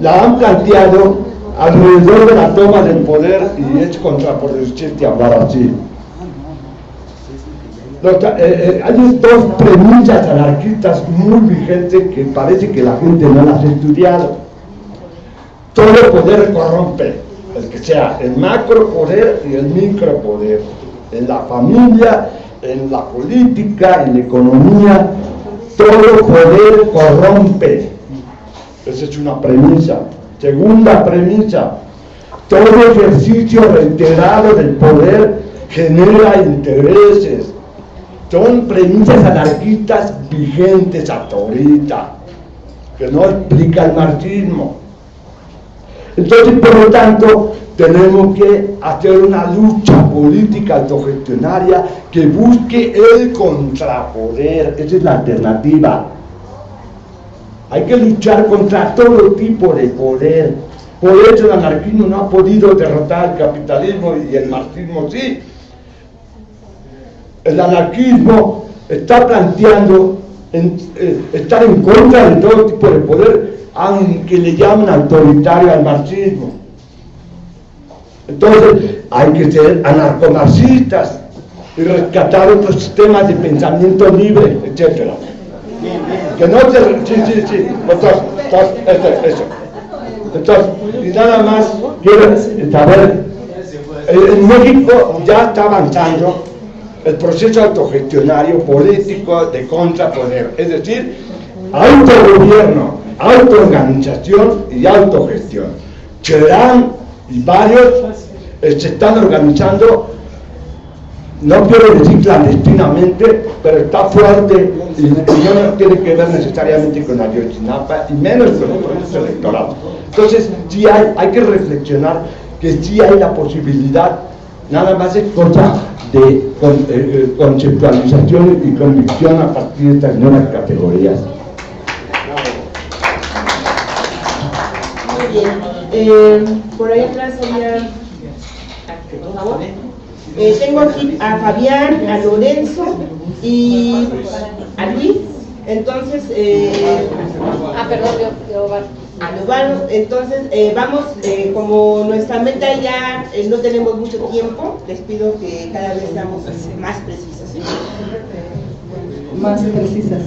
S7: la han planteado alrededor de la toma del poder y es contraproducente hablar así. Hay 2 premisas anarquistas muy vigentes que parece que la gente no las ha estudiado. Todo poder corrompe, el que sea el macropoder y el micropoder, en la familia
S13: en la política, en la economía, todo poder corrompe. Esa es una premisa. Segunda premisa, todo ejercicio reiterado del poder genera intereses. Son premisas anarquistas vigentes hasta ahorita, que no explica el marxismo. Entonces, por lo tanto, tenemos que hacer una lucha política autogestionaria que busque el contrapoder. Esa es la alternativa. Hay que luchar contra todo tipo de poder. Por eso el anarquismo no ha podido derrotar el capitalismo y el marxismo sí. El anarquismo está planteando estar en contra de todo tipo de poder, aunque le llaman autoritario al marxismo. Entonces hay que ser anarcomarxistas y rescatar otros sistemas de pensamiento libre, etc. Que no se... Sí. Eso. Entonces, y nada más quiero saber, en México ya está avanzando el proceso autogestionario político de contrapoder, es decir, autogobierno, autoorganización y autogestión. Cherán y varios se están organizando, no quiero decir clandestinamente, pero está fuerte y no tiene que ver necesariamente con Ayotzinapa y menos con el proceso electoral. Entonces, sí hay que reflexionar que sí hay la posibilidad, nada más es cosa de conceptualización y convicción a partir de estas nuevas categorías.
S1: Muy bien. Por ahí atrás había, por favor. Tengo aquí a Fabián, a Lorenzo y a Luis. Entonces,
S6: perdón, yo
S1: a Lovano. Entonces, vamos, como nuestra meta ya no tenemos mucho tiempo, les pido que cada vez seamos más precisas.
S10: Más precisas.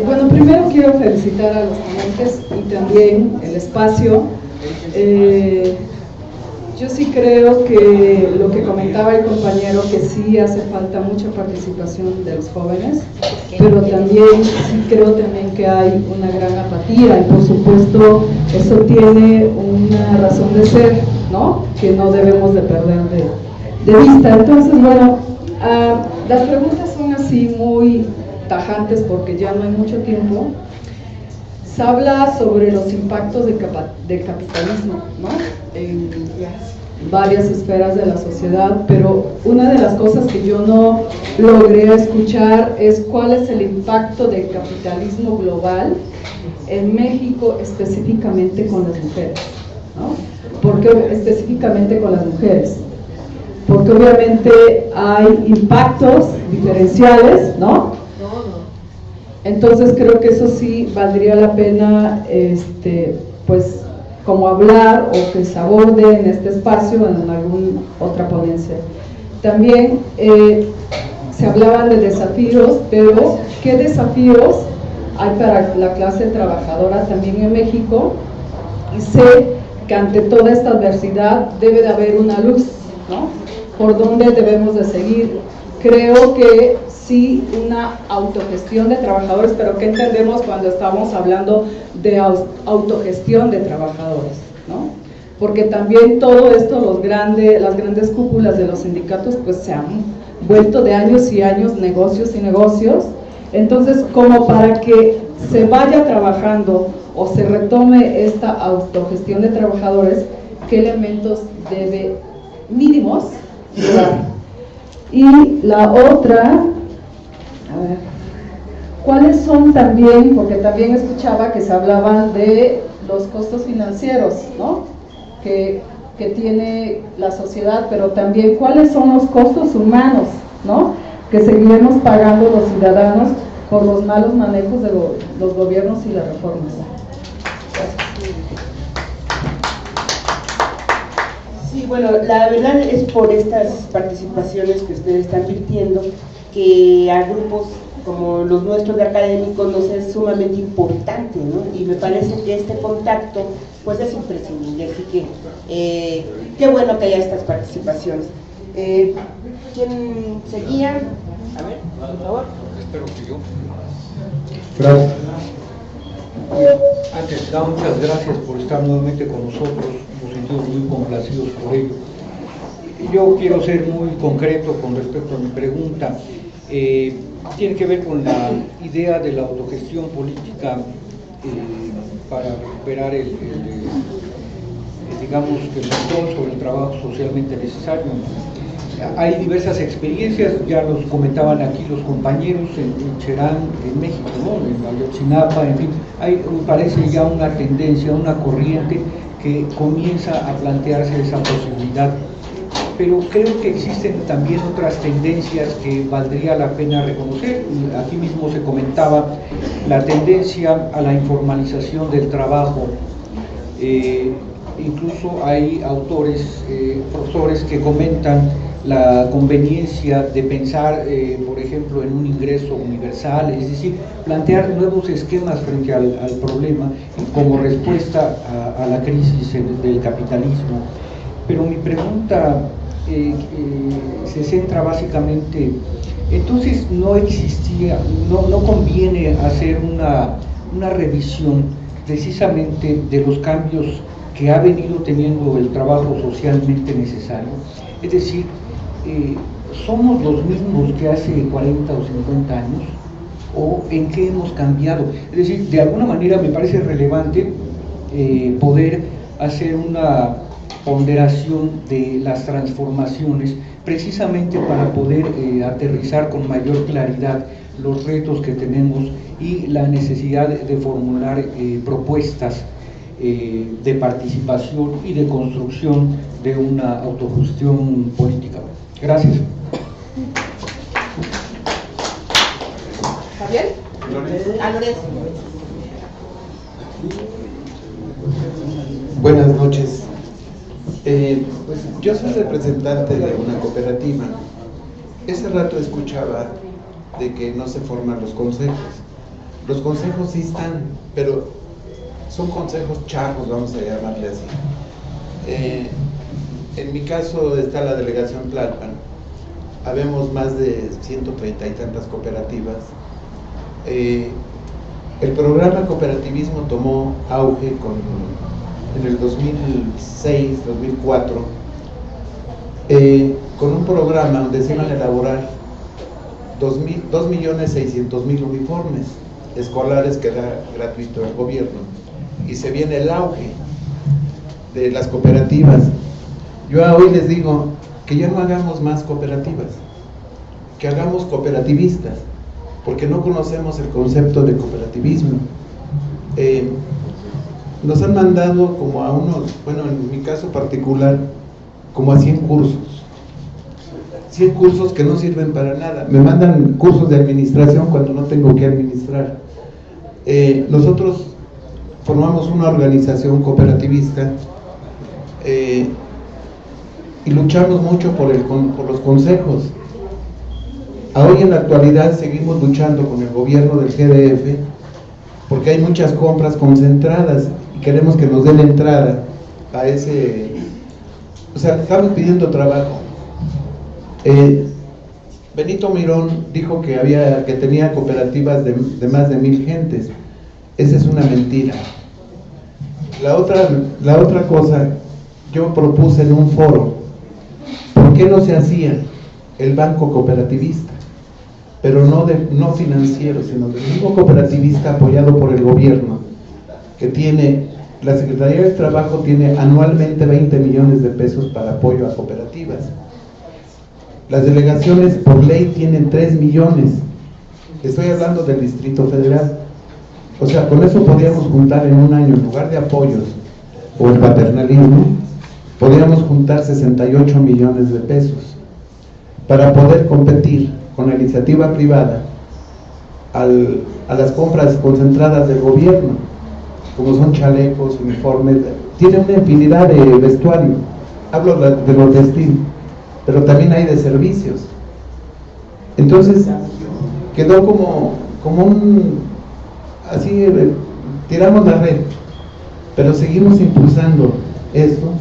S10: Bueno, primero quiero felicitar a los ponentes y también el espacio. Yo sí creo que lo que comentaba el compañero, que sí hace falta mucha participación de los jóvenes, pero también sí creo también que hay una gran apatía y por supuesto eso tiene una razón de ser, ¿no? Que no debemos de perder de vista. Entonces, bueno, las preguntas son así muy tajantes porque ya no hay mucho tiempo. Se habla sobre los impactos del capitalismo, ¿no? En varias esferas de la sociedad, pero una de las cosas que yo no logré escuchar es cuál es el impacto del capitalismo global en México, específicamente con las mujeres, ¿no? ¿Por qué específicamente con las mujeres? Porque obviamente hay impactos diferenciales, ¿no? Entonces creo que eso sí valdría la pena, pues, como hablar o que se aborde en este espacio o en alguna otra ponencia. También se hablaban de desafíos, pero ¿qué desafíos hay para la clase trabajadora también en México? Y sé que ante toda esta adversidad debe de haber una luz, ¿no? ¿Por dónde debemos de seguir? Creo que sí, una autogestión de trabajadores, pero ¿qué entendemos cuando estamos hablando de autogestión de trabajadores, ¿no? Porque también todo esto, las grandes cúpulas de los sindicatos, pues se han vuelto de años y años negocios y negocios. Entonces, como para que se vaya trabajando o se retome esta autogestión de trabajadores, ¿qué elementos debe mínimos llevar? Y la otra, a ver, ¿cuáles son también? Porque también escuchaba que se hablaban de los costos financieros, ¿no? Que tiene la sociedad, pero también cuáles son los costos humanos, ¿no? Que seguiremos pagando los ciudadanos por los malos manejos de los gobiernos y las reformas.
S1: Sí, bueno, la verdad es por estas participaciones que ustedes están virtiendo que a grupos como los nuestros de académicos nos es sumamente importante, ¿no? Y me parece que este contacto pues es imprescindible, así que qué bueno que haya estas participaciones. ¿Quién seguía? A ver, por favor.
S4: Espero que yo.
S13: Gracias.
S14: Antes que nada, muchas gracias por estar nuevamente con nosotros, nos sentimos muy complacidos por ello. Yo quiero ser muy concreto con respecto a mi pregunta. Tiene que ver con la idea de la autogestión política para recuperar digamos, el control sobre el trabajo socialmente necesario. Hay diversas experiencias, ya los comentaban aquí los compañeros, en Cherán, en México, ¿no? En Ayotzinapa, en fin, me parece ya una tendencia, una corriente que comienza a plantearse esa posibilidad. Pero creo que existen también otras tendencias que valdría la pena reconocer. Aquí mismo se comentaba la tendencia a la informalización del trabajo. Incluso hay autores, profesores que comentan la conveniencia de pensar, por ejemplo, en un ingreso universal, es decir, plantear nuevos esquemas frente al problema como respuesta a la crisis del capitalismo. Pero mi pregunta se centra básicamente, entonces no existía, no conviene hacer una revisión precisamente de los cambios que ha venido teniendo el trabajo socialmente necesario, es decir, ¿somos los mismos que hace 40 o 50 años? ¿O en qué hemos cambiado? Es decir, de alguna manera me parece relevante poder hacer una ponderación de las transformaciones, precisamente para poder aterrizar con mayor claridad los retos que tenemos y la necesidad de formular propuestas de participación y de construcción de una autogestión política. Gracias.
S1: ¿Javier? Lorenzo.
S15: Buenas noches. Pues yo soy representante de una cooperativa. Ese rato escuchaba de que no se forman los consejos. Los consejos sí están, pero son consejos charros, vamos a llamarle así. En mi caso está la delegación Tlalpan. Habemos más de 130 y tantas cooperativas. El programa cooperativismo tomó auge en el 2006, 2004, con un programa donde se iban a elaborar 2.600.000 uniformes escolares que da gratuito el gobierno, y se viene el auge de las cooperativas. Yo hoy les digo que ya no hagamos más cooperativas, que hagamos cooperativistas, porque no conocemos el concepto de cooperativismo. Nos han mandado como a unos, bueno, en mi caso particular, como a 100 cursos. 100 cursos que no sirven para nada. Me mandan cursos de administración cuando no tengo que administrar. Nosotros formamos una organización cooperativista y luchamos mucho por los consejos. Hoy en la actualidad seguimos luchando con el gobierno del GDF porque hay muchas compras concentradas y queremos que nos den la entrada a ese, o sea, estamos pidiendo trabajo. Benito Mirón dijo que tenía cooperativas de más de 1000 gentes. Esa es una mentira. La otra cosa, yo propuse en un foro, ¿por qué no se hacía el banco cooperativista? Pero no financiero, sino del mismo cooperativista apoyado por el gobierno, que tiene, la Secretaría del Trabajo tiene anualmente 20 millones de pesos para apoyo a cooperativas. Las delegaciones por ley tienen 3 millones. Estoy hablando del Distrito Federal. O sea, con eso podríamos juntar en un año, en lugar de apoyos o el paternalismo, podríamos juntar 68 millones de pesos para poder competir con la iniciativa privada a las compras concentradas del gobierno, como son chalecos, uniformes, tiene una infinidad de vestuario. Hablo de los textiles, pero también hay de servicios. Entonces quedó como un, así, tiramos la red, pero seguimos impulsando esto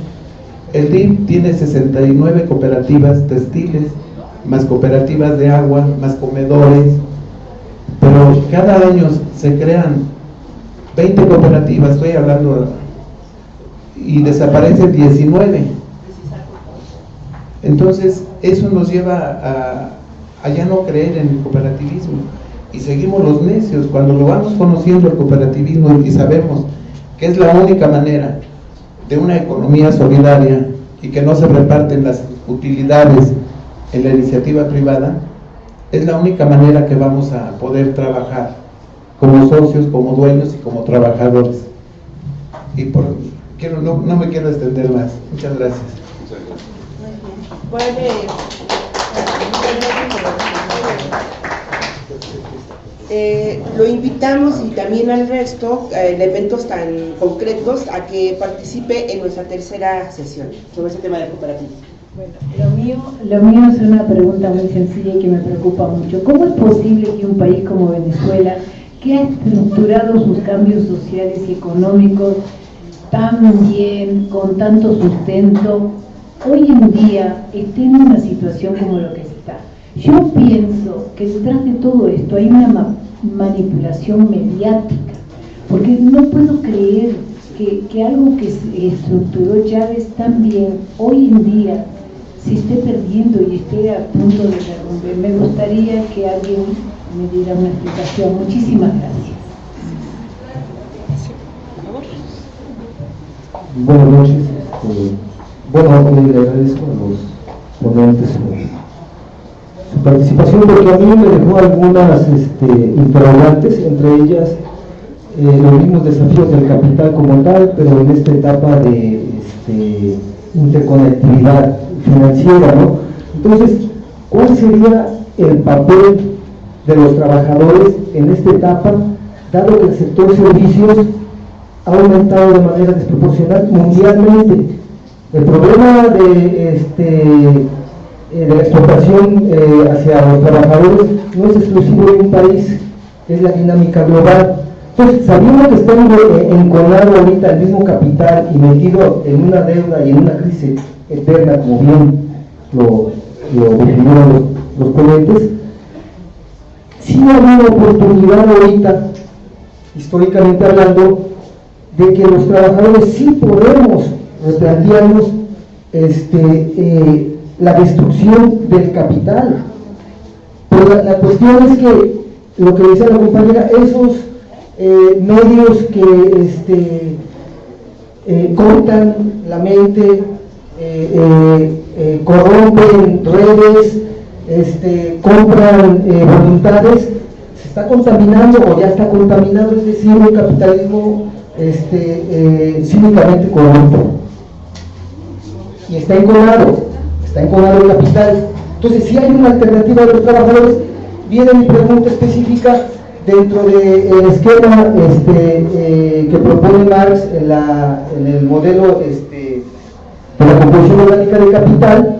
S15: El DIF tiene 69 cooperativas textiles, más cooperativas de agua, más comedores, pero cada año se crean 20 cooperativas, estoy hablando, y desaparecen 19. Entonces, eso nos lleva a ya no creer en el cooperativismo, y seguimos los necios cuando lo vamos conociendo el cooperativismo y sabemos que es la única manera de una economía solidaria y que no se reparten las utilidades en la iniciativa privada. Es la única manera que vamos a poder trabajar como socios, como dueños y como trabajadores. Y no me quiero extender más. Muchas gracias.
S1: Lo invitamos y también al resto, en eventos tan concretos, a que participe en nuestra tercera sesión sobre este tema de cooperativismo.
S16: Bueno, lo mío es una pregunta muy sencilla y que me preocupa mucho. ¿Cómo es posible que un país como Venezuela, que ha estructurado sus cambios sociales y económicos tan bien, con tanto sustento, hoy en día esté en una situación como lo que está? Yo pienso que detrás de todo esto hay una manipulación mediática, porque no puedo creer que algo que se estructuró Chávez tan bien, hoy en día se esté perdiendo y esté a punto de derrumbe. Me gustaría que alguien me diera una explicación. Muchísimas gracias.
S17: Buenas noches. Le agradezco a los ponentes su participación, porque a mí me dejó algunas interrogantes, entre ellas los mismos desafíos del capital como tal, pero en esta etapa de interconectividad financiera, ¿no? Entonces, ¿cuál sería el papel de los trabajadores en esta etapa, dado que el sector servicios ha aumentado de manera desproporcional mundialmente? El problema de la explotación hacia los trabajadores no es exclusivo de un país, es la dinámica global. Entonces, sabiendo que estamos encolado ahorita el mismo capital y metido en una deuda y en una crisis eterna, como bien lo definieron los ponentes, sí ha habido oportunidad ahorita, históricamente hablando, de que los trabajadores sí podemos replantearnos la destrucción del capital. Pero la cuestión es que, lo que decía la compañera, esos medios que cortan la mente, corrompen redes, compran voluntades, se está contaminando o ya está contaminado, es decir, un capitalismo cínicamente corrupto. Y está encolado el capital. Entonces, si hay una alternativa de los trabajadores, viene mi pregunta específica dentro del esquema que propone Marx en el modelo de la composición orgánica del capital.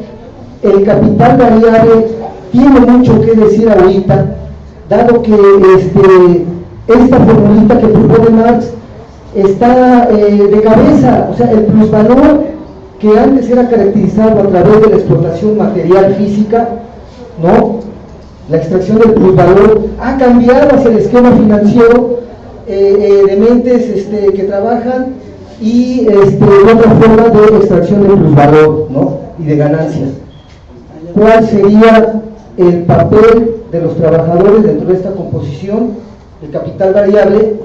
S17: El capital variable tiene mucho que decir ahorita, dado que esta formulita que propone Marx está de cabeza. O sea, el plusvalor que antes era caracterizado a través de la explotación material física, ¿no? La extracción del plusvalor ha cambiado hacia el esquema financiero de mentes que trabajan y otra forma de extracción del plusvalor, ¿no? Y de ganancias. ¿Cuál sería el papel de los trabajadores dentro de esta composición de capital variable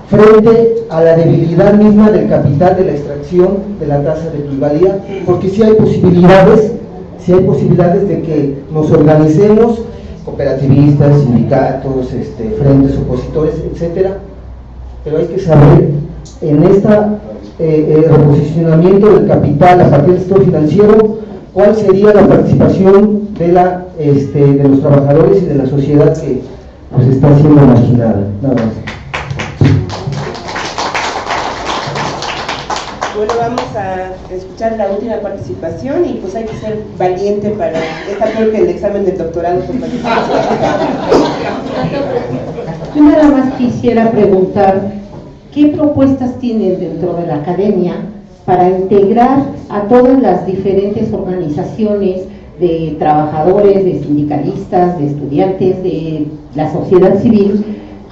S17: frente a la debilidad misma del capital de la extracción de la tasa de plusvalía? Porque sí hay posibilidades de que nos organicemos, cooperativistas, sindicatos, frentes opositores, etcétera, pero hay que saber en este reposicionamiento del capital a partir del sector financiero, cuál sería la participación de los trabajadores y de la sociedad que pues está siendo marginada. Nada más.
S1: Bueno, vamos a escuchar la última participación y pues hay que ser valiente para, está peor que el examen del doctorado por participar.
S18: Yo nada más quisiera preguntar, ¿qué propuestas tienen dentro de la academia para integrar a todas las diferentes organizaciones de trabajadores, de sindicalistas, de estudiantes, de la sociedad civil,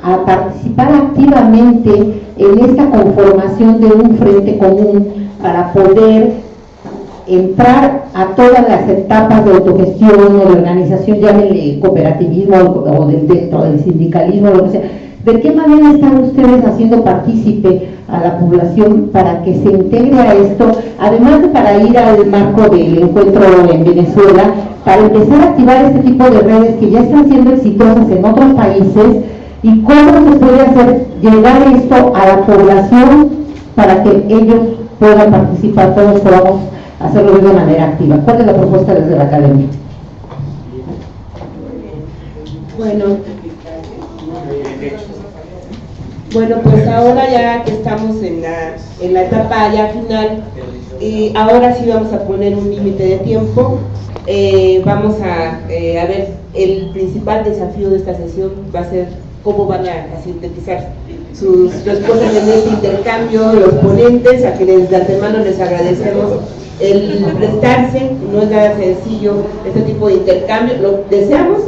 S18: a participar activamente en esta conformación de un frente común para poder entrar a todas las etapas de autogestión o de organización, llámenle cooperativismo o dentro del sindicalismo, lo que sea. ¿De qué manera están ustedes haciendo partícipe a la población para que se integre a esto, además de para ir al marco del encuentro en Venezuela, para empezar a activar este tipo de redes que ya están siendo exitosas en otros países, y cómo se puede hacer llegar esto a la población para que ellos puedan participar, todos podamos hacerlo de una manera activa? ¿Cuál es la propuesta desde la academia?
S1: Bueno, pues ahora ya que estamos en la etapa ya final, ahora sí vamos a poner un límite de tiempo. Vamos a ver, el principal desafío de esta sesión va a ser cómo van a sintetizar sus respuestas en este intercambio los ponentes, a quienes de antemano les agradecemos el prestarse. No es nada sencillo este tipo de intercambio, lo deseamos,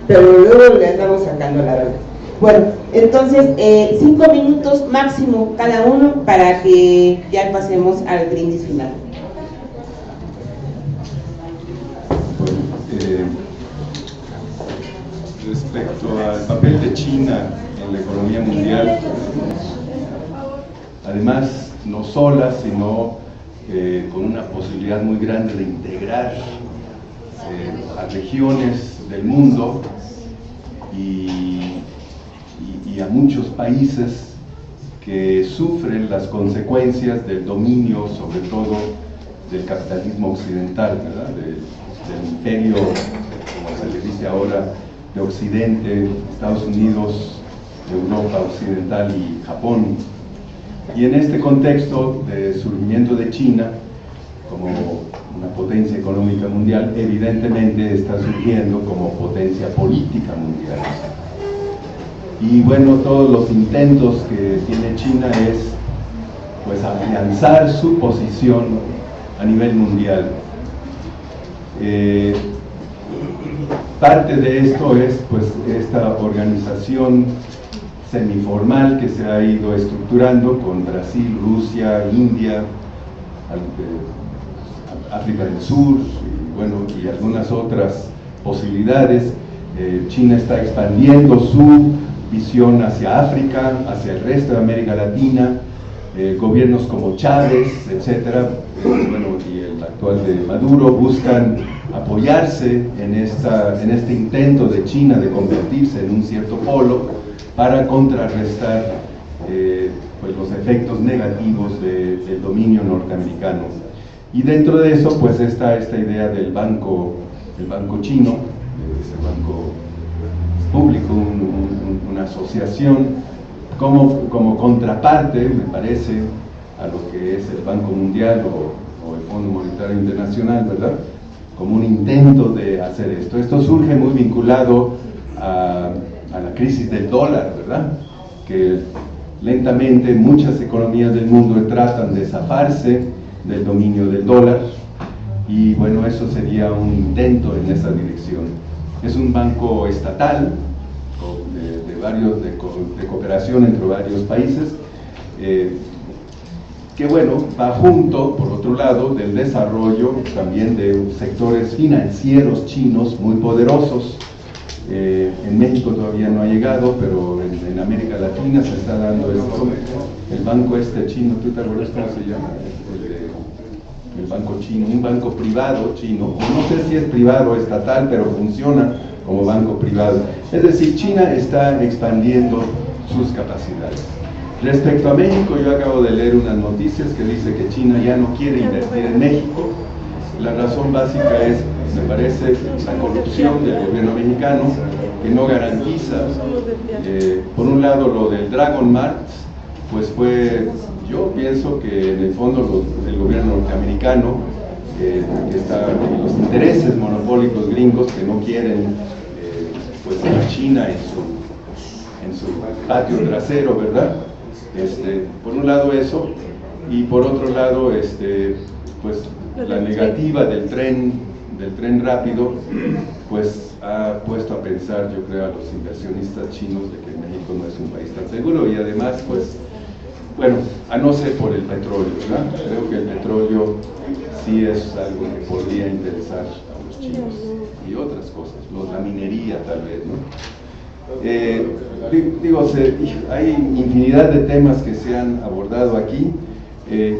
S1: pero luego le andamos sacando la verdad. Bueno, entonces 5 minutos máximo cada uno para que ya pasemos al brindis final.
S2: Respecto al papel de China en la economía mundial, además no sola, sino con una posibilidad muy grande de integrar a regiones del mundo y a muchos países que sufren las consecuencias del dominio, sobre todo del capitalismo occidental, ¿verdad? Del imperio, como se le dice ahora, de Occidente, Estados Unidos, Europa Occidental y Japón. Y en este contexto de surgimiento de China como una potencia económica mundial, evidentemente está surgiendo como potencia política mundial. Y bueno, todos los intentos que tiene China es pues afianzar su posición a nivel mundial. Parte de esto es pues esta organización semiformal que se ha ido estructurando con Brasil, Rusia, India, África del Sur y algunas otras posibilidades. China está expandiendo su visión hacia África, hacia el resto de América Latina. Gobiernos como Chávez, etcétera, y el actual de Maduro buscan apoyarse en este intento de China de convertirse en un cierto polo para contrarrestar pues los efectos negativos del dominio norteamericano. Y dentro de eso pues está esta idea del banco chino, ese banco público, una asociación como contraparte, me parece, a lo que es el Banco Mundial o el Fondo Monetario Internacional, ¿verdad? Como un intento de hacer esto. Esto surge muy vinculado a la crisis del dólar, ¿verdad? Que lentamente muchas economías del mundo tratan de zafarse del dominio del dólar, y bueno, eso sería un intento en esa dirección. Es un banco estatal de cooperación entre varios países, que bueno, va junto, por otro lado, del desarrollo también de sectores financieros chinos muy poderosos. En México todavía no ha llegado, pero en América Latina se está dando esto. El banco chino, ¿tú te acuerdas cómo se llama? El banco chino, un banco privado chino, no sé si es privado o estatal, pero funciona como banco privado. Es decir, China está expandiendo sus capacidades. Respecto a México, yo acabo de leer unas noticias que dice que China ya no quiere invertir en México. La razón básica es, me parece, la corrupción del gobierno mexicano, que no garantiza, por un lado, lo del Dragon Mart, pues yo pienso que en el fondo el gobierno norteamericano, los intereses monopólicos gringos que no quieren pues a China en su patio trasero, ¿verdad? Por un lado eso, y por otro lado, pues la negativa del tren rápido, pues ha puesto a pensar, yo creo, a los inversionistas chinos de que México no es un país tan seguro, y además, pues, bueno, a no ser por el petróleo, ¿verdad? Creo que el petróleo sí es algo que podría interesar a los chinos, y otras cosas, la minería tal vez, ¿no? Hay infinidad de temas que se han abordado aquí.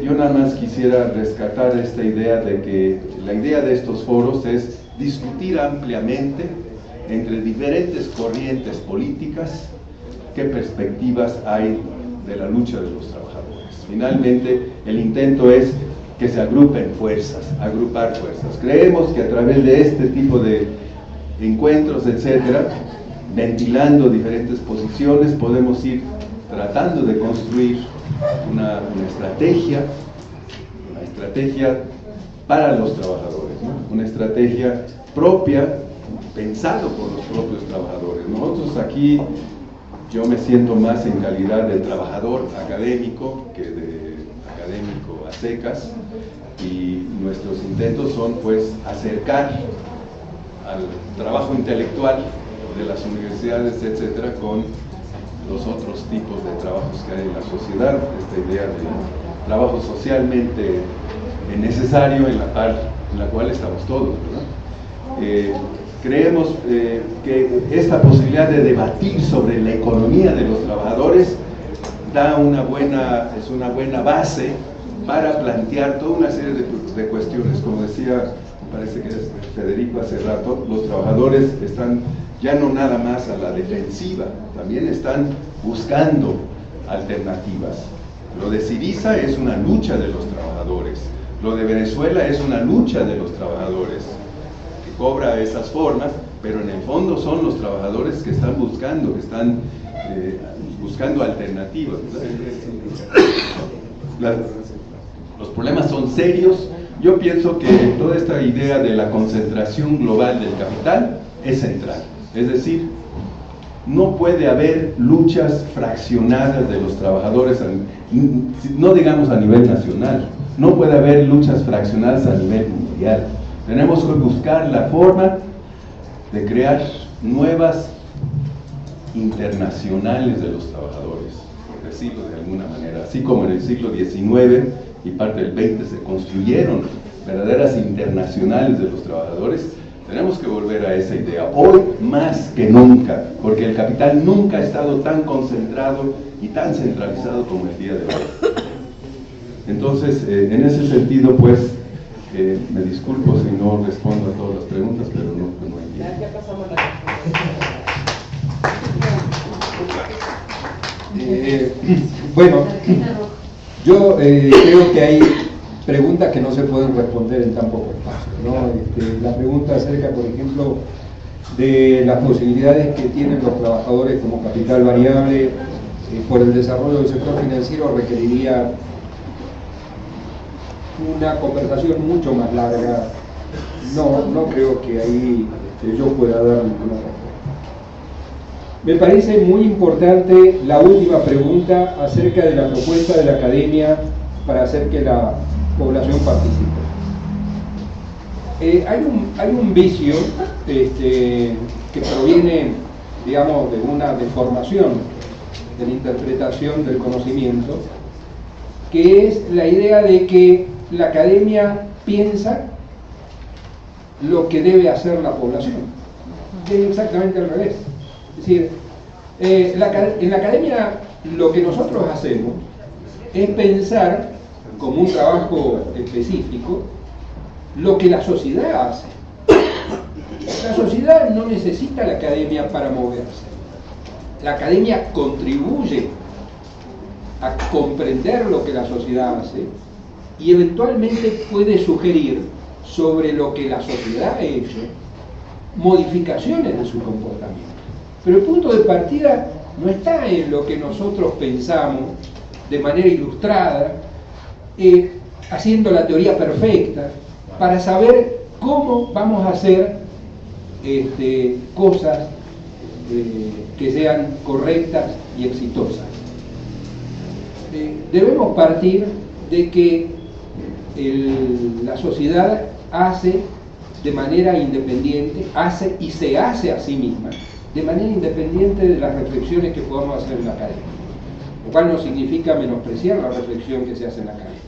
S2: Yo nada más quisiera rescatar esta idea de que la idea de estos foros es discutir ampliamente entre diferentes corrientes políticas qué perspectivas hay de la lucha de los trabajadores. Finalmente, el intento es que se agrupen fuerzas, agrupar fuerzas. Creemos que a través de este tipo de encuentros, etcétera, ventilando diferentes posiciones, podemos ir tratando de construir una estrategia para los trabajadores, ¿no? Una estrategia propia, pensado por los propios trabajadores. Nosotros aquí, yo me siento más en calidad de trabajador académico que de académico a secas, y nuestros intentos son, pues, acercar al trabajo intelectual de las universidades, etcétera, con los otros tipos de trabajos que hay en la sociedad, esta idea de trabajo socialmente necesario en la cual estamos todos, ¿verdad? Creemos que esta posibilidad de debatir sobre la economía de los trabajadores es una buena base para plantear toda una serie de cuestiones. Como decía, me parece que es Federico hace rato, los trabajadores están ya no nada más a la defensiva, también están buscando alternativas. Lo de Syriza es una lucha de los trabajadores, lo de Venezuela es una lucha de los trabajadores, que cobra esas formas, pero en el fondo son los trabajadores que están buscando, alternativas. Los problemas son serios. Yo pienso que toda esta idea de la concentración global del capital es central. Es decir, no puede haber luchas fraccionadas de los trabajadores, no digamos a nivel nacional, no puede haber luchas fraccionadas a nivel mundial. Tenemos que buscar la forma de crear nuevas internacionales de los trabajadores, por decirlo de alguna manera. Así como en el siglo XIX y parte del XX se construyeron verdaderas internacionales de los trabajadores, tenemos que volver a esa idea, hoy más que nunca, porque el capital nunca ha estado tan concentrado y tan centralizado como el día de hoy. Entonces, en ese sentido, pues, me disculpo si no respondo a todas las preguntas, pero no hay tiempo.
S6: Ya pasamos la
S4: bueno, yo creo que hay preguntas que no se pueden responder en tan poco espacio, ¿no? La pregunta acerca, por ejemplo, de las posibilidades que tienen los trabajadores como capital variable por el desarrollo del sector financiero requeriría una conversación mucho más larga. No creo que ahí yo pueda dar ninguna respuesta. Me parece muy importante la última pregunta acerca de la propuesta de la academia para hacer que la población participe. Hay un vicio que proviene, digamos, de una deformación de la interpretación del conocimiento, que es la idea de que la academia piensa lo que debe hacer la población. Es exactamente al revés. Es decir, en la academia lo que nosotros hacemos es pensar como un trabajo específico lo que la sociedad hace. La sociedad no necesita la academia para moverse. La academia contribuye a comprender lo que la sociedad hace y eventualmente puede sugerir sobre lo que la sociedad ha hecho modificaciones de su comportamiento. Pero el punto de partida no está en lo que nosotros pensamos de manera ilustrada, haciendo la teoría perfecta para saber cómo vamos a hacer cosas que sean correctas y exitosas. Debemos partir de que la sociedad hace de manera independiente, hace y se hace a sí misma, de manera independiente de las reflexiones que podamos hacer en la academia. Lo cual no significa menospreciar la reflexión que se hace en la academia.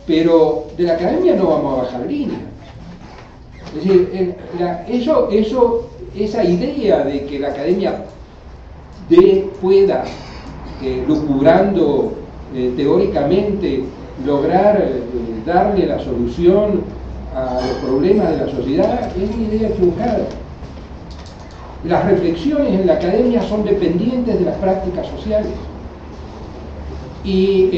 S4: Pero de la academia no vamos a bajar línea. Es decir, esa idea de que la academia pueda, lucubrando teóricamente, lograr darle la solución a los problemas de la sociedad, es una idea equivocada. Las reflexiones en la academia son dependientes de las prácticas sociales. Y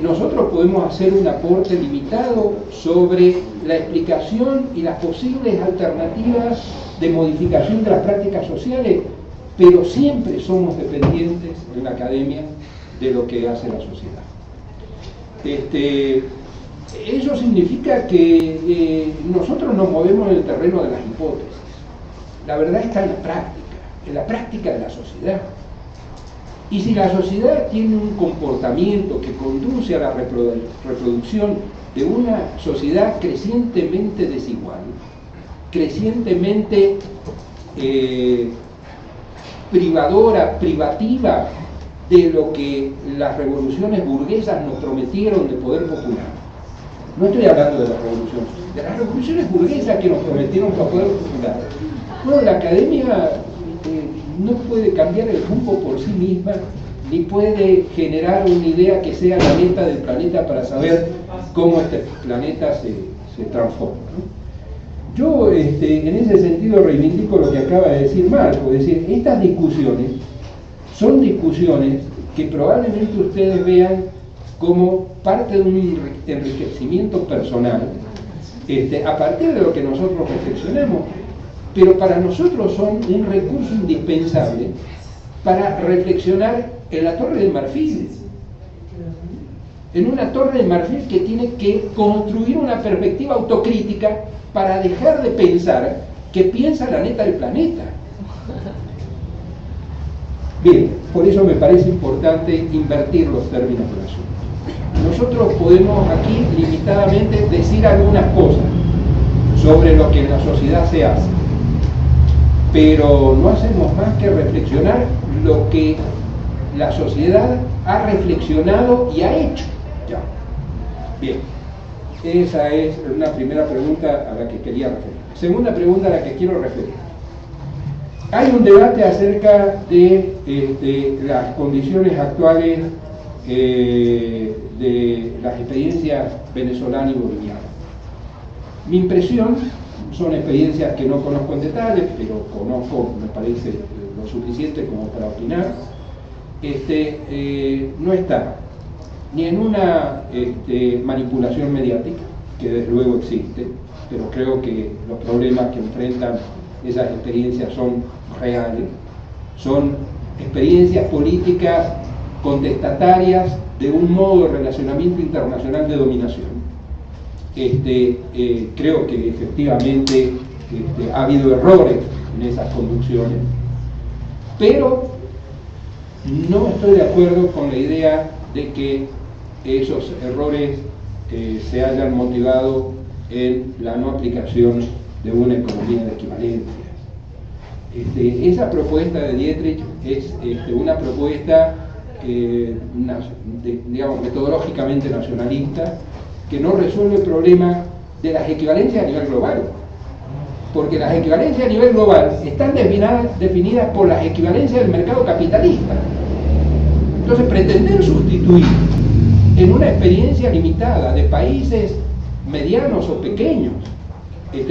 S4: nosotros podemos hacer un aporte limitado sobre la explicación y las posibles alternativas de modificación de las prácticas sociales, pero siempre somos dependientes en la academia de lo que hace la sociedad. Eso significa que nosotros nos movemos en el terreno de las hipótesis. La verdad está en la práctica de la sociedad. Y si la sociedad tiene un comportamiento que conduce a la reproducción de una sociedad crecientemente desigual, crecientemente privativa de lo que las revoluciones burguesas nos prometieron de poder popular. No estoy hablando de las revoluciones burguesas que nos prometieron para poder popular. Bueno, la academia no puede cambiar el rumbo por sí misma, ni puede generar una idea que sea la meta del planeta para saber cómo este planeta se transforma, ¿no? Yo en ese sentido reivindico lo que acaba de decir Marco, es decir, estas discusiones son discusiones que probablemente ustedes vean como parte de un enriquecimiento personal, a partir de lo que nosotros reflexionamos, pero para nosotros son un recurso indispensable para reflexionar en la Torre de Marfil, en una Torre de Marfil que tiene que construir una perspectiva autocrítica para dejar de pensar que piensa la neta del planeta. Bien, por eso me parece importante invertir los términos del asunto. Nosotros podemos aquí limitadamente decir algunas cosas sobre lo que en la sociedad se hace, pero no hacemos más que reflexionar lo que la sociedad ha reflexionado y ha hecho ya. Bien, esa es una primera pregunta a la que quería referir. Segunda pregunta a la que quiero referir. Hay un debate acerca de las condiciones actuales de las experiencias venezolana y boliviana. Mi impresión, son experiencias que no conozco en detalle, pero conozco, me parece, lo suficiente como para opinar, no está ni en una manipulación mediática, que desde luego existe, pero creo que los problemas que enfrentan esas experiencias son reales, son experiencias políticas contestatarias de un modo de relacionamiento internacional de dominación. Creo que efectivamente ha habido errores en esas conducciones, pero no estoy de acuerdo con la idea de que esos errores se hayan motivado en la no aplicación de una economía de equivalencia. Esa propuesta de Dietrich es una propuesta digamos, metodológicamente nacionalista, que no resuelve el problema de las equivalencias a nivel global, porque las equivalencias a nivel global están definidas por las equivalencias del mercado capitalista. Entonces, pretender sustituir en una experiencia limitada de países medianos o pequeños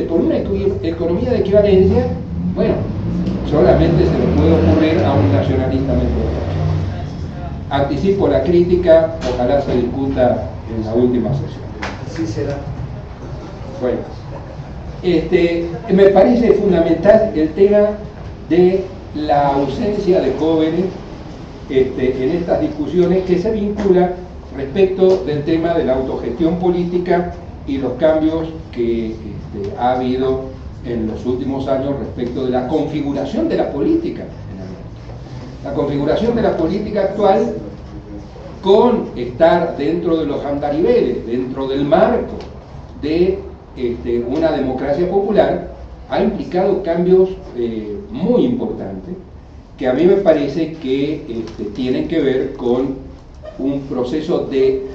S4: por una economía de equivalencia, bueno, solamente se le puede ocurrir a un nacionalista metodológico. Anticipo la crítica, ojalá se discuta en la última sesión.
S3: Sí será.
S4: Bueno, me parece fundamental el tema de la ausencia de jóvenes en estas discusiones, que se vincula respecto del tema de la autogestión política y los cambios que ha habido en los últimos años respecto de la configuración de la política. La configuración de la política actual con estar dentro de los andariveles, dentro del marco de una democracia popular, ha implicado cambios muy importantes que a mí me parece que tienen que ver con un proceso de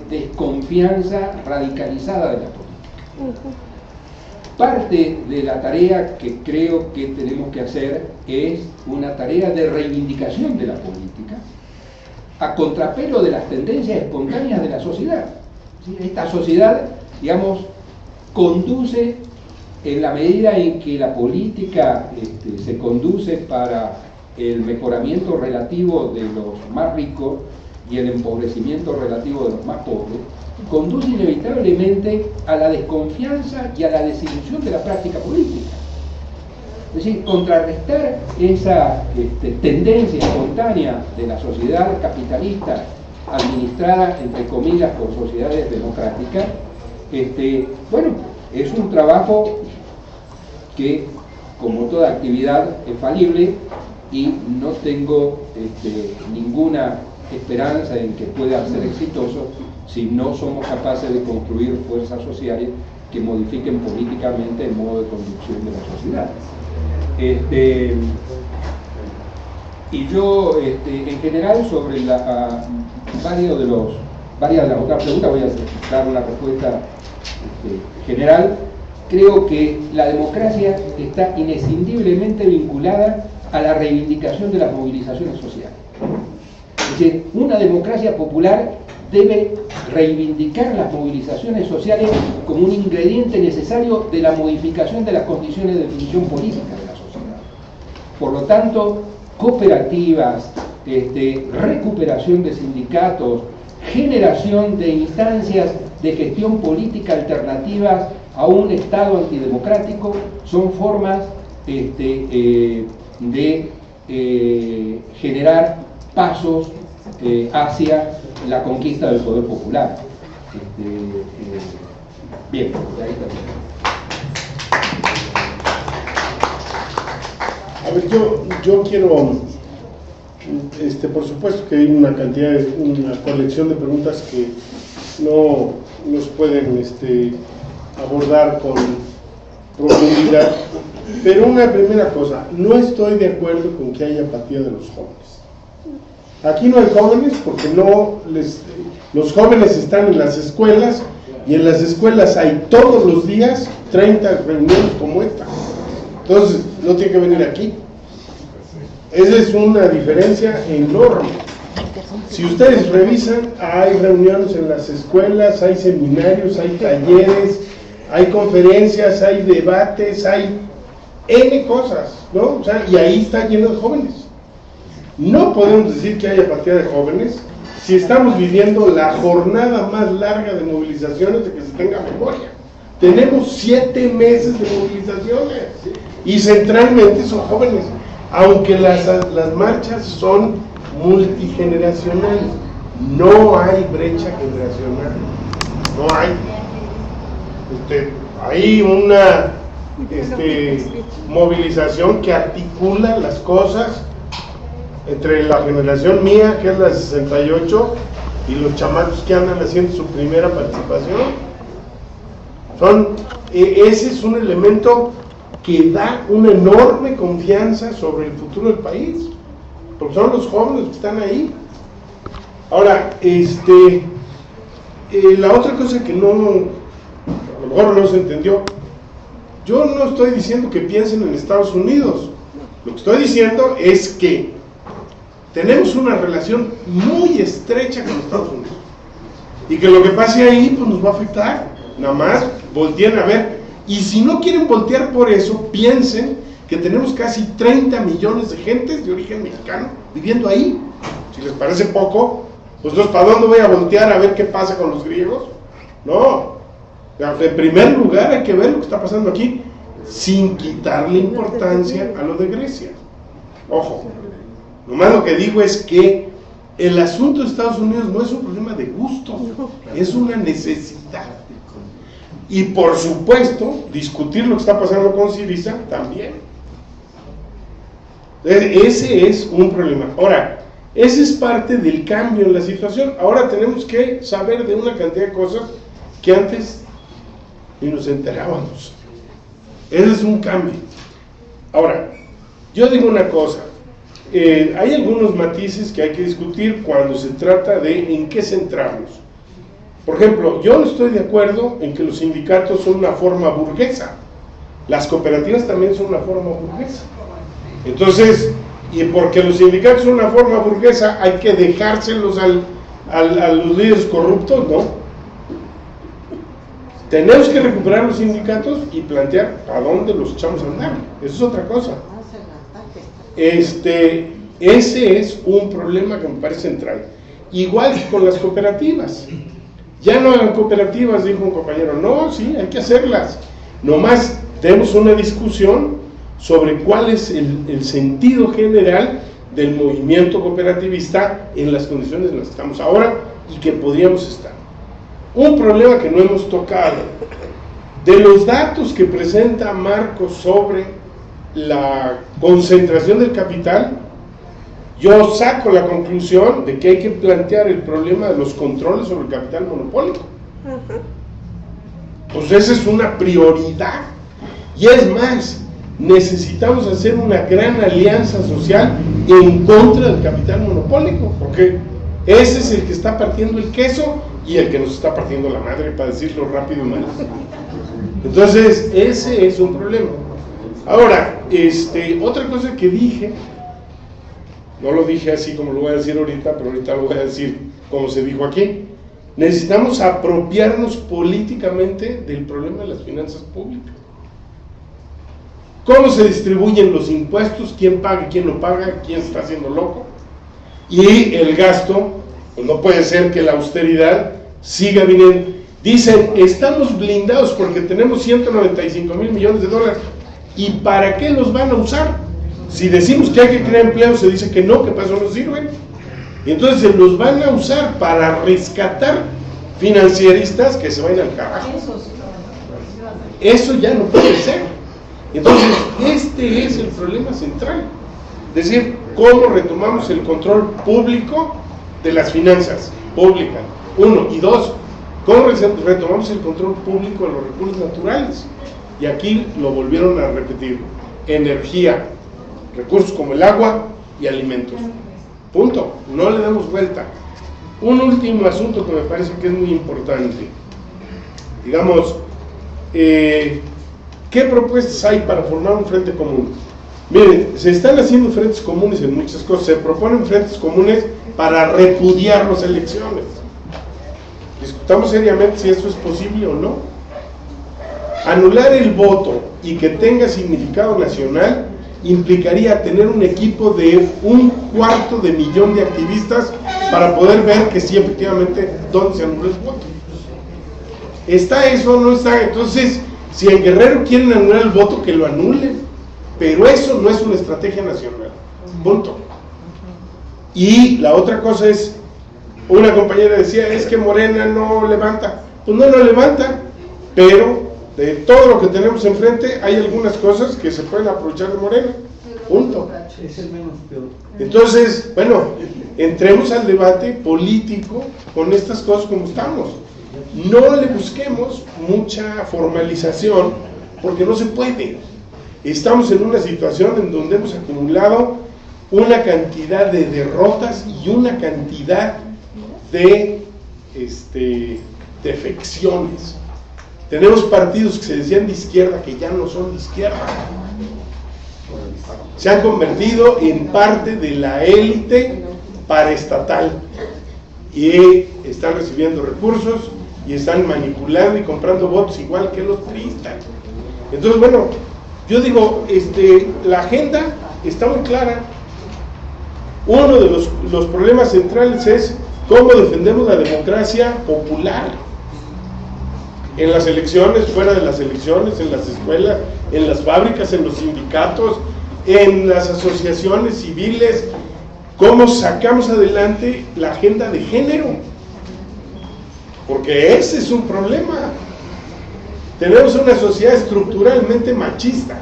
S4: desconfianza radicalizada de la política. Parte de la tarea que creo que tenemos que hacer es una tarea de reivindicación de la política a contrapelo de las tendencias espontáneas de la sociedad. ¿Sí? Esta sociedad, digamos, conduce en la medida en que la política se conduce para el mejoramiento relativo de los más ricos y el empobrecimiento relativo de los más pobres, conduce inevitablemente a la desconfianza y a la desilusión de la práctica política. Es decir, contrarrestar esa tendencia espontánea de la sociedad capitalista administrada, entre comillas, por sociedades democráticas, bueno, es un trabajo que, como toda actividad, es falible, y no tengo ninguna esperanza en que pueda ser exitoso si no somos capaces de construir fuerzas sociales que modifiquen políticamente el modo de conducción de la sociedad. Y yo, en general, sobre varias de las otras preguntas, voy a dar una respuesta general. Creo que la democracia está inescindiblemente vinculada a la reivindicación de las movilizaciones sociales. Es decir, una democracia popular debe reivindicar las movilizaciones sociales como un ingrediente necesario de la modificación de las condiciones de definición política de la sociedad. Por lo tanto, cooperativas, recuperación de sindicatos, generación de instancias de gestión política alternativas a un Estado antidemocrático son formas de generar pasos hacia la conquista del poder popular. Bien, ahí también.
S5: A ver, yo quiero, por supuesto que hay una colección de preguntas que no nos pueden abordar con profundidad, pero una primera cosa, no estoy de acuerdo con que haya apatía de los jóvenes. Aquí no hay jóvenes porque los jóvenes están en las escuelas, y en las escuelas hay todos los días 30 reuniones como esta. Entonces, no tiene que venir aquí. Esa es una diferencia enorme. Si ustedes revisan, hay reuniones en las escuelas, hay seminarios, hay talleres, hay conferencias, hay debates, hay N cosas, ¿no? O sea, y ahí está lleno de jóvenes. No podemos decir que haya apatía de jóvenes si estamos viviendo la jornada más larga de movilizaciones de que se tenga memoria. Tenemos 7 meses de movilizaciones y centralmente son jóvenes, aunque las marchas son multigeneracionales. No hay brecha generacional, no hay. Hay una movilización que articula las cosas entre la generación mía, que es la 68, y los chamacos que andan haciendo su primera participación. Ese es un elemento que da una enorme confianza sobre el futuro del país, porque son los jóvenes que están ahí. Ahora, la otra cosa que a lo mejor no se entendió, yo no estoy diciendo que piensen en Estados Unidos, lo que estoy diciendo es que tenemos una relación muy estrecha con Estados Unidos, y que lo que pase ahí pues nos va a afectar. Nada más volteen a ver, y si no quieren voltear por eso, piensen que tenemos casi 30 millones de gentes de origen mexicano viviendo ahí. Si les parece poco, pues entonces, ¿para dónde voy a voltear a ver qué pasa con los griegos? No, en primer lugar hay que ver lo que está pasando aquí, sin quitarle importancia a lo de Grecia. Ojo, nomás lo que digo es que el asunto de Estados Unidos no es un problema de gusto, es una necesidad. Y por supuesto, discutir lo que está pasando con Syriza también. Ese es un problema. Ahora, ese es parte del cambio en la situación. Ahora tenemos que saber de una cantidad de cosas que antes ni nos enterábamos. Ese es un cambio. Ahora, yo digo una cosa, hay algunos matices que hay que discutir cuando se trata de en qué centrarnos. Por ejemplo, yo no estoy de acuerdo en que los sindicatos son una forma burguesa. Las cooperativas también son una forma burguesa. Entonces, y porque los sindicatos son una forma burguesa, hay que dejárselos a los líderes corruptos, ¿no? Tenemos que recuperar los sindicatos y plantear a dónde los echamos a andar. Eso es otra cosa. Ese es un problema que me parece central. Igual que con las cooperativas. Ya no hagan cooperativas, dijo un compañero. No, sí, hay que hacerlas. Nomás tenemos una discusión sobre cuál es el sentido general del movimiento cooperativista en las condiciones en las que estamos ahora y que podríamos estar. Un problema que no hemos tocado, de los datos que presenta Marcos sobre la concentración del capital, yo saco la conclusión de que hay que plantear el problema de los controles sobre el capital monopólico. Pues esa es una prioridad. Y es más, necesitamos hacer una gran alianza social en contra del capital monopólico, porque ese es el que está partiendo el queso y el que nos está partiendo la madre, para decirlo rápido y mal. Entonces, ese es un problema. Ahora, otra cosa que dije, no lo dije así como lo voy a decir ahorita, pero ahorita lo voy a decir como se dijo aquí. Necesitamos apropiarnos políticamente del problema de las finanzas públicas. ¿Cómo se distribuyen los impuestos? ¿Quién paga y quién no paga? ¿Quién está haciendo loco? Y el gasto, pues no puede ser que la austeridad siga viniendo. Dicen, estamos blindados porque tenemos 195 mil millones de dólares. ¿Y para qué los van a usar? Si decimos que hay que crear empleos, se dice que no, que para eso no sirven. Y entonces los van a usar para rescatar financieristas que se vayan al carajo. Eso ya no puede ser. Entonces, este es el problema central. Es decir, cómo retomamos el control público de las finanzas públicas. Uno. Y dos, cómo retomamos el control público de los recursos naturales. Y aquí lo volvieron a repetir. Energía, recursos como el agua y alimentos. Punto. No le damos vuelta. Un último asunto que me parece que es muy importante. Digamos, ¿qué propuestas hay para formar un frente común? Miren, se están haciendo frentes comunes en muchas cosas. Se proponen frentes comunes para repudiar las elecciones. Discutamos seriamente si eso es posible o no. Anular el voto y que tenga significado nacional implicaría tener un equipo de 250,000 de activistas para poder ver que sí, efectivamente, dónde se anula el voto. ¿Está eso o no está? Entonces, si en Guerrero quieren anular el voto, que lo anulen, pero eso no es una estrategia nacional, punto. Y la otra cosa es, una compañera decía, es que Morena no levanta. Pues no lo levanta, pero de todo lo que tenemos enfrente hay algunas cosas que se pueden aprovechar de Morena, punto.
S3: Es el menos peor.
S5: Entonces, bueno, entremos al debate político con estas cosas como estamos. No le busquemos mucha formalización, porque no se puede. Estamos en una situación en donde hemos acumulado una cantidad de derrotas y una cantidad de defecciones. Tenemos partidos que se decían de izquierda que ya no son de izquierda. Se han convertido en parte de la élite paraestatal y están recibiendo recursos y están manipulando y comprando votos igual que los priistas. Entonces, bueno, yo digo, la agenda está muy clara. Uno de los problemas centrales es cómo defendemos la democracia popular en las elecciones, fuera de las elecciones, en las escuelas, en las fábricas, en los sindicatos, en las asociaciones civiles. Cómo sacamos adelante la agenda de género, porque ese es un problema. Tenemos una sociedad estructuralmente machista.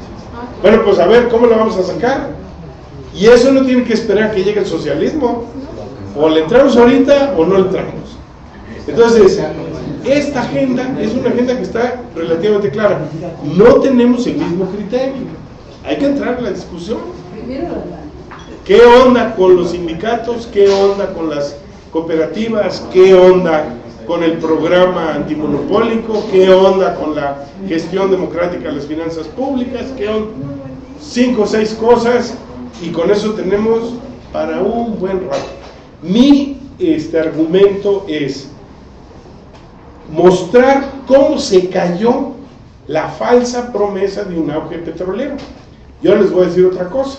S5: Bueno, pues a ver, ¿cómo la vamos a sacar? Y eso no tiene que esperar que llegue el socialismo. O le entramos ahorita o no le entramos. Entonces, esta agenda es una agenda que está relativamente clara. No tenemos el mismo criterio. Hay que entrar en la discusión. ¿Qué onda con los sindicatos? ¿Qué onda con las cooperativas? ¿Qué onda con el programa antimonopólico? ¿Qué onda con la gestión democrática de las finanzas públicas? ¿Qué onda? 5 o 6 cosas, y con eso tenemos para un buen rato. Mi argumento es mostrar cómo se cayó la falsa promesa de un auge petrolero. Yo les voy a decir otra cosa: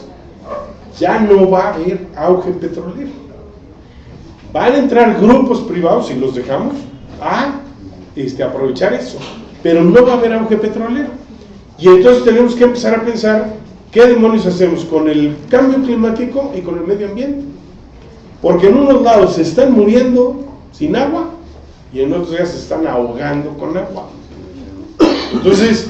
S5: ya no va a haber auge petrolero. Van a entrar grupos privados, y los dejamos, a aprovechar eso, pero no va a haber auge petrolero. Y entonces tenemos que empezar a pensar qué demonios hacemos con el cambio climático y con el medio ambiente, porque en unos lados se están muriendo sin agua y en otros ya se están ahogando con agua. Entonces,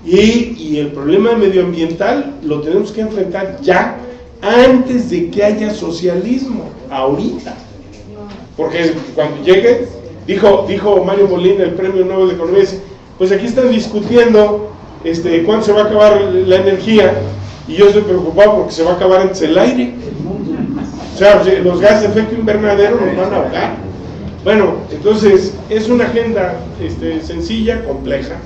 S5: y el problema medioambiental lo tenemos que enfrentar ya, antes de que haya socialismo, ahorita. Porque cuando llegue, dijo Mario Molina, el Premio Nobel de Economía, pues aquí están discutiendo cuándo se va a acabar la energía, y yo estoy preocupado porque se va a acabar antes el aire. O sea, los gases de efecto invernadero nos van a ahogar. Bueno, entonces es una agenda sencilla, compleja,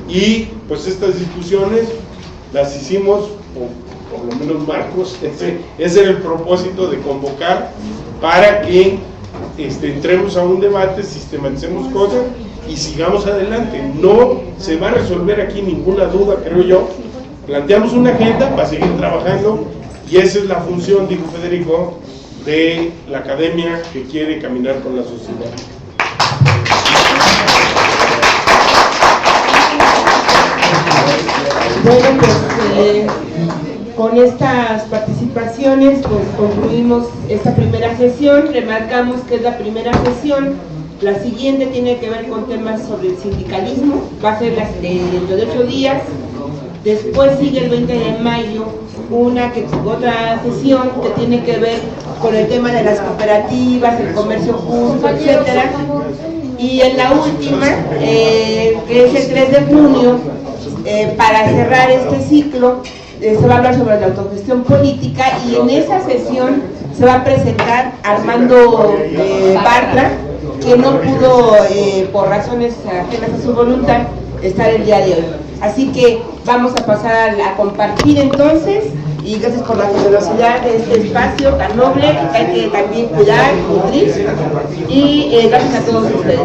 S5: y pues estas discusiones las hicimos, por lo menos Marcos, ese era el propósito de convocar, para que entremos a un debate, sistematicemos cosas y sigamos adelante. No se va a resolver aquí ninguna duda, creo yo. Planteamos una agenda para seguir trabajando, y esa es la función, dijo Federico, de la academia que quiere caminar con la sociedad.
S1: Bueno, pues con estas participaciones pues concluimos esta primera sesión. Remarcamos que es la primera sesión. La siguiente tiene que ver con temas sobre el sindicalismo, va a ser dentro de 8 días. Después sigue el 20 de mayo otra sesión que tiene que ver con el tema de las cooperativas, el comercio justo, etcétera. Y en la última, que es el 3 de junio, para cerrar este ciclo, se va a hablar sobre la autogestión política, y en esa sesión se va a presentar Armando Bartra, que no pudo, por razones ajenas a su voluntad, estar el día de hoy. Así que vamos a pasar a compartir entonces, y gracias por la generosidad de este espacio tan noble que hay que también cuidar, nutrir, y gracias a todos ustedes.